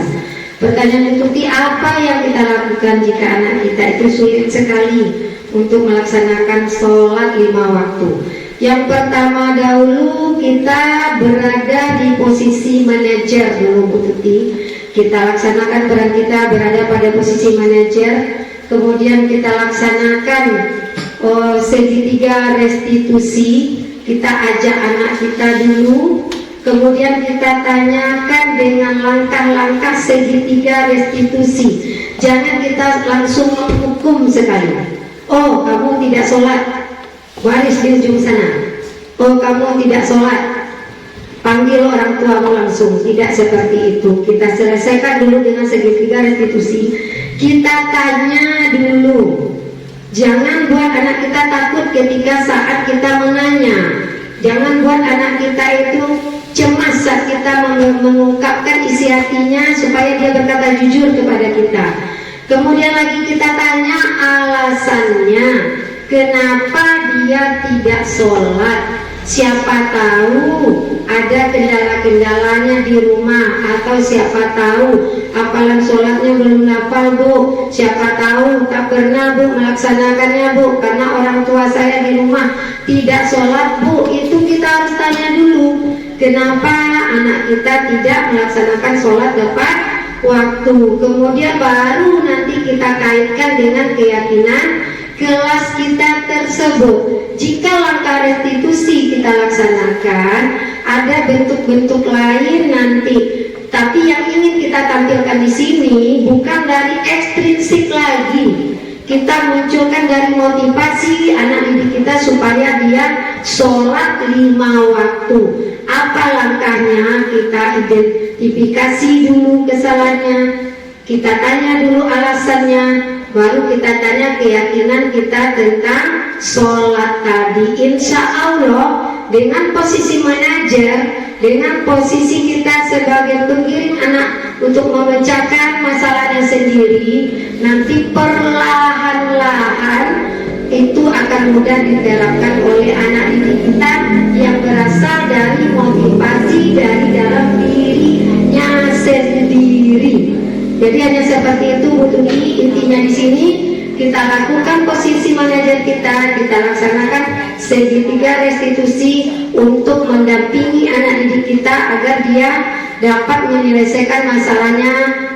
[SPEAKER 4] Pertanyaan itu, apa yang kita lakukan jika anak kita itu sulit sekali untuk melaksanakan sholat 5 waktu? Yang pertama dahulu, kita berada di posisi manajer dulu Bu Tuti. Kita laksanakan peran kita berada pada posisi manajer. Kemudian kita laksanakan segitiga restitusi. Kita ajak anak kita dulu, kemudian kita tanyakan dengan langkah-langkah segitiga restitusi. Jangan kita langsung menghukum sekali. Oh, kamu tidak sholat, baris di ujung sana. Oh, kamu tidak sholat, panggil orang tuamu langsung. Tidak seperti itu. Kita selesaikan dulu dengan segitiga restitusi. Kita tanya dulu. Jangan buat anak kita takut ketika saat kita menanya. Jangan buat anak kita itu cemas saat kita mengungkapkan isi hatinya supaya dia berkata jujur kepada kita. Kemudian lagi kita tanya alasannya, kenapa dia tidak sholat. Siapa tahu ada kendala-kendalanya di rumah, atau siapa tahu hafalan sholatnya belum hafal Bu, siapa tahu tak pernah Bu melaksanakannya Bu, karena orang tua saya di rumah tidak sholat Bu. Itu kita harus tanya dulu, kenapa anak kita tidak melaksanakan sholat tepat waktu. Kemudian baru nanti kita kaitkan dengan keyakinan kelas kita tersebut. Jika langkah restitusi kita laksanakan, ada bentuk-bentuk lain nanti. Tapi yang ingin kita tampilkan di sini bukan dari ekstrinsik lagi. Kita munculkan dari motivasi anak didik kita supaya dia sholat 5 waktu. Apa langkahnya? Kita identifikasi dulu kesalahannya, kita tanya dulu alasannya, baru kita tanya keyakinan kita tentang sholat tadi. Insya Allah dengan posisi manajer, dengan posisi kita sebagai pengiring anak untuk memecahkan masalahnya sendiri, nanti perlahan-lahan itu akan mudah diterapkan oleh anak didik kita yang berasal dari motivasi dari dalam dirinya sendiri. Jadi hanya seperti itu Bu Tuti. Intinya di sini kita lakukan posisi manajer kita laksanakan segitiga restitusi untuk mendampingi anak didik kita agar dia dapat menyelesaikan masalahnya.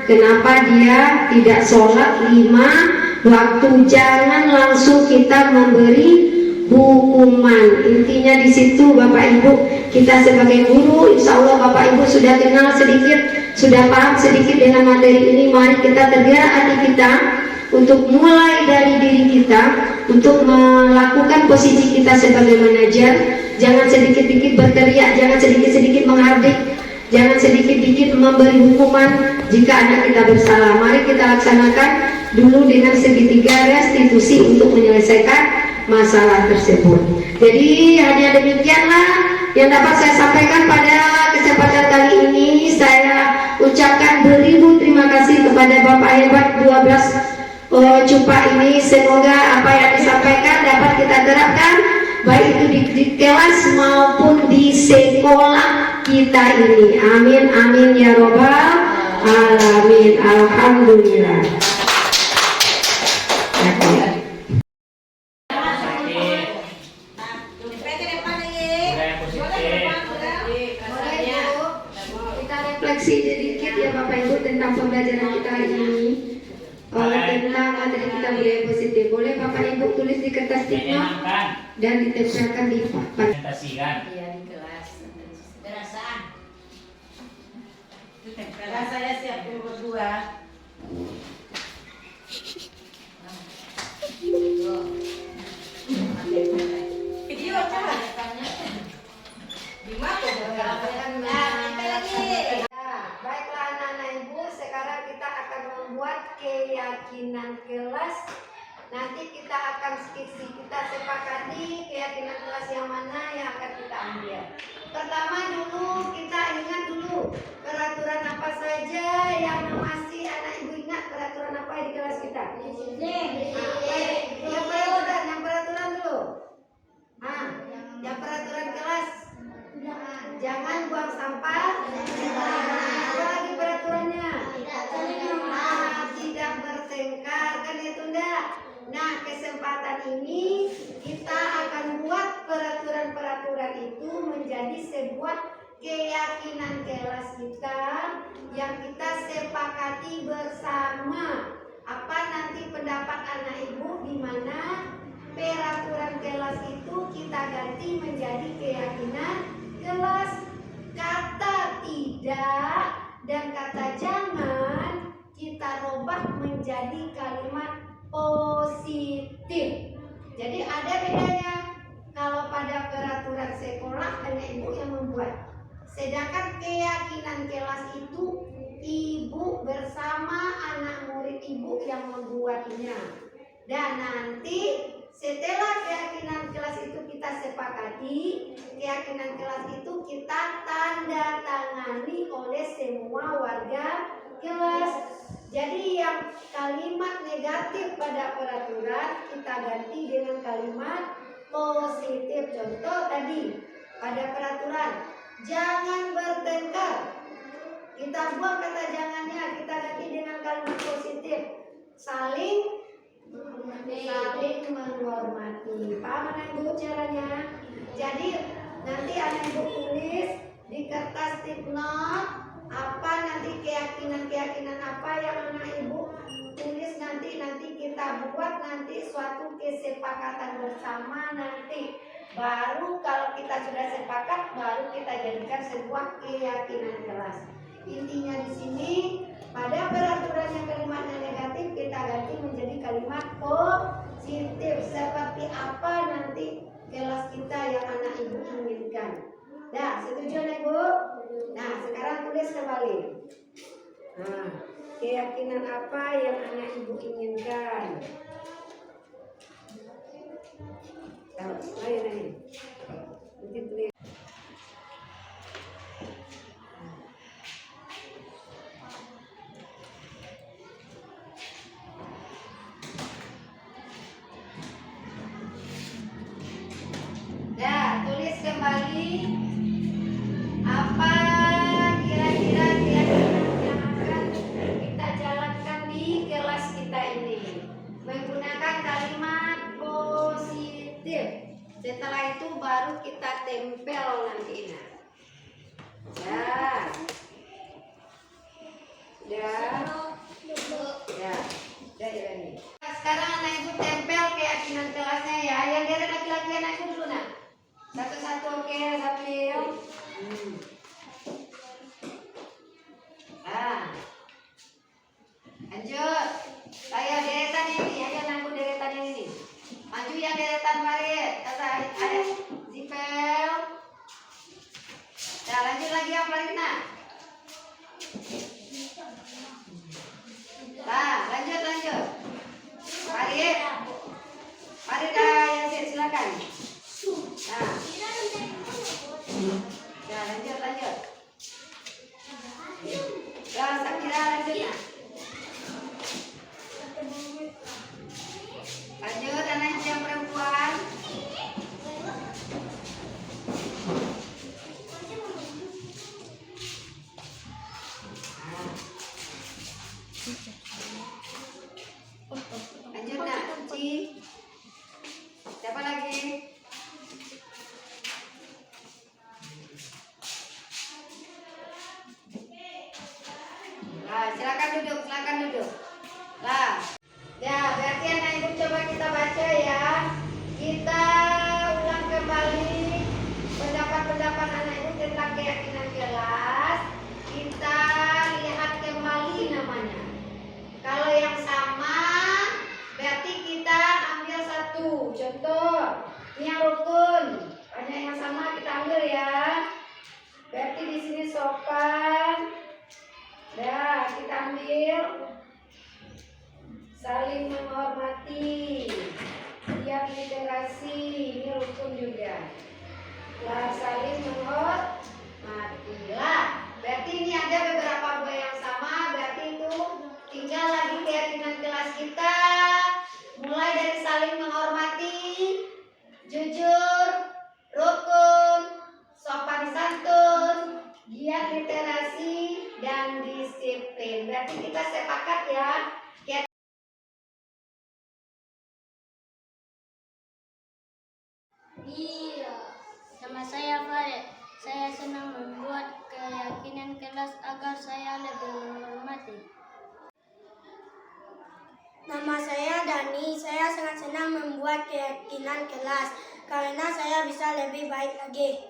[SPEAKER 4] Kenapa dia tidak sholat 5 waktu? Jangan langsung kita memberi hukuman. Intinya di situ Bapak Ibu, kita sebagai guru, insya Allah Bapak Ibu sudah kenal sedikit, sudah paham sedikit dengan materi ini. Mari kita tergerak hati kita untuk mulai dari diri kita, untuk melakukan posisi kita sebagai manajer. Jangan sedikit-sedikit berteriak, jangan sedikit-sedikit menghardik, jangan sedikit-dikit memberi hukuman jika anak kita bersalah. Mari kita laksanakan dulu dengan segitiga restitusi untuk menyelesaikan masalah tersebut. Jadi hanya demikianlah yang dapat saya sampaikan pada kesempatan kali ini. Saya ucapkan beribu terima kasih kepada Bapak Hebat 12 Cupa ini. Semoga apa yang disampaikan dapat kita terapkan baik itu di kelas maupun di sekolah kita ini. Amin amin ya robbal alamin. Alhamdulillah. Kita refleksi sedikit ya Bapak Ibu tentang pembelajaran kita hari ini. Tentang materi kita budaya positif. Boleh Bapak Ibu tulis di kertas tipnote dan ditempelkan di papan.
[SPEAKER 1] Iya di kelas. Perasaan. Saya siap berdua. Video coba.
[SPEAKER 4] Baiklah anak-anak ibu, sekarang kita akan membuat keyakinan kelas. Nanti kita akan skripsi, kita sepakati keyakinan kelas yang mana yang akan kita ambil. Pertama dulu kita ingat dulu peraturan apa saja yang masih anak ibu ingat, peraturan apa di kelas kita? Yang peraturan dulu. Yang peraturan kelas. Jangan buang sampah. Apa lagi peraturannya? Tidak bertengkar, kan itu enggak. Nah, kesempatan ini kita akan buat peraturan-peraturan itu menjadi sebuah keyakinan kelas kita yang kita sepakati bersama. Apa nanti pendapat anak ibu di mana peraturan kelas itu kita ganti menjadi keyakinan kelas. Kata tidak dan kata jangan kita robah menjadi kalimat positif. Jadi ada bedanya. Kalau pada peraturan sekolah hanya ibu yang membuat, sedangkan keyakinan kelas itu ibu bersama anak murid ibu yang membuatnya. Dan nanti setelah keyakinan kelas itu kita sepakati, keyakinan kelas itu kita tanda tangani oleh semua warga kelas. Jadi yang kalimat negatif pada peraturan kita ganti dengan kalimat positif. Contoh tadi pada peraturan jangan bertengkar, kita buang kata jangannya, kita ganti dengan kalimat positif. Saling menghormati. Paham anak ibu caranya? Jadi nanti anak ibu tulis di kertas tipnote apa nanti keyakinan apa yang anak ibu tulis nanti kita buat nanti suatu kesepakatan bersama nanti. Baru kalau kita sudah sepakat baru kita jadikan sebuah keyakinan kelas. Intinya di sini pada peraturan yang kalimatnya negatif kita ganti menjadi kalimat positif seperti apa nanti kelas kita yang anak ibu inginkan. Dah, setuju anak ibu? Nah, sekarang tulis kembali. Nah, keyakinan apa yang anak ibu inginkan? Ayo. Nanti tulis. Nah, tulis kembali apa kira-kira keyakinan yang akan kita jalankan di kelas kita ini menggunakan kalimat positif. Setelah itu baru kita tempel nantinya. Ya ini. Sekarang anak ibu tempel keyakinan kelasnya ya. Yang dari laki-laki anak ibu dulu nak. Satu-satu oke, sambil. Lanjut. Ayo deretan ini, ayo nangkut deretan ini. Maju yang deretan Farid. Kata ada zipel. Ya, lanjut lagi yang paling nah. Nah, lanjut. Farid. Farida yang silakan. Nah. Ya, lanjut. Ya, Sakira lanjut nah. Lanjut anak yang perempuan. Lanjut nak, Ci. Siapa lagi? Nah, silakan duduk. Lah, ya berarti anak ibu coba kita baca ya. Kita ulang kembali pendapat anak ibu tentang keyakinan kelas. Kita lihat kembali namanya. Kalau yang sama, berarti kita ambil satu. Contoh, ini yang rukun. Banyak yang sama kita ambil ya. Berarti di sini sopan. Ya, kita ambil saling menghormati, siap literasi, ini rukun juga. Lah, saling menghormati. Lah, berarti ini ada beberapa buah yang sama, berarti itu tinggal lagi keyakinan kelas kita. Mulai dari saling menghormati, jujur, rukun, sopan santun, giat literasi, dan disiplin. Berarti kita sepakat ya.
[SPEAKER 7] Iya, nama saya Farid. Saya senang membuat keyakinan kelas agar saya lebih menghormati. Nama saya Dani. Saya sangat senang membuat keyakinan kelas karena saya bisa lebih baik lagi.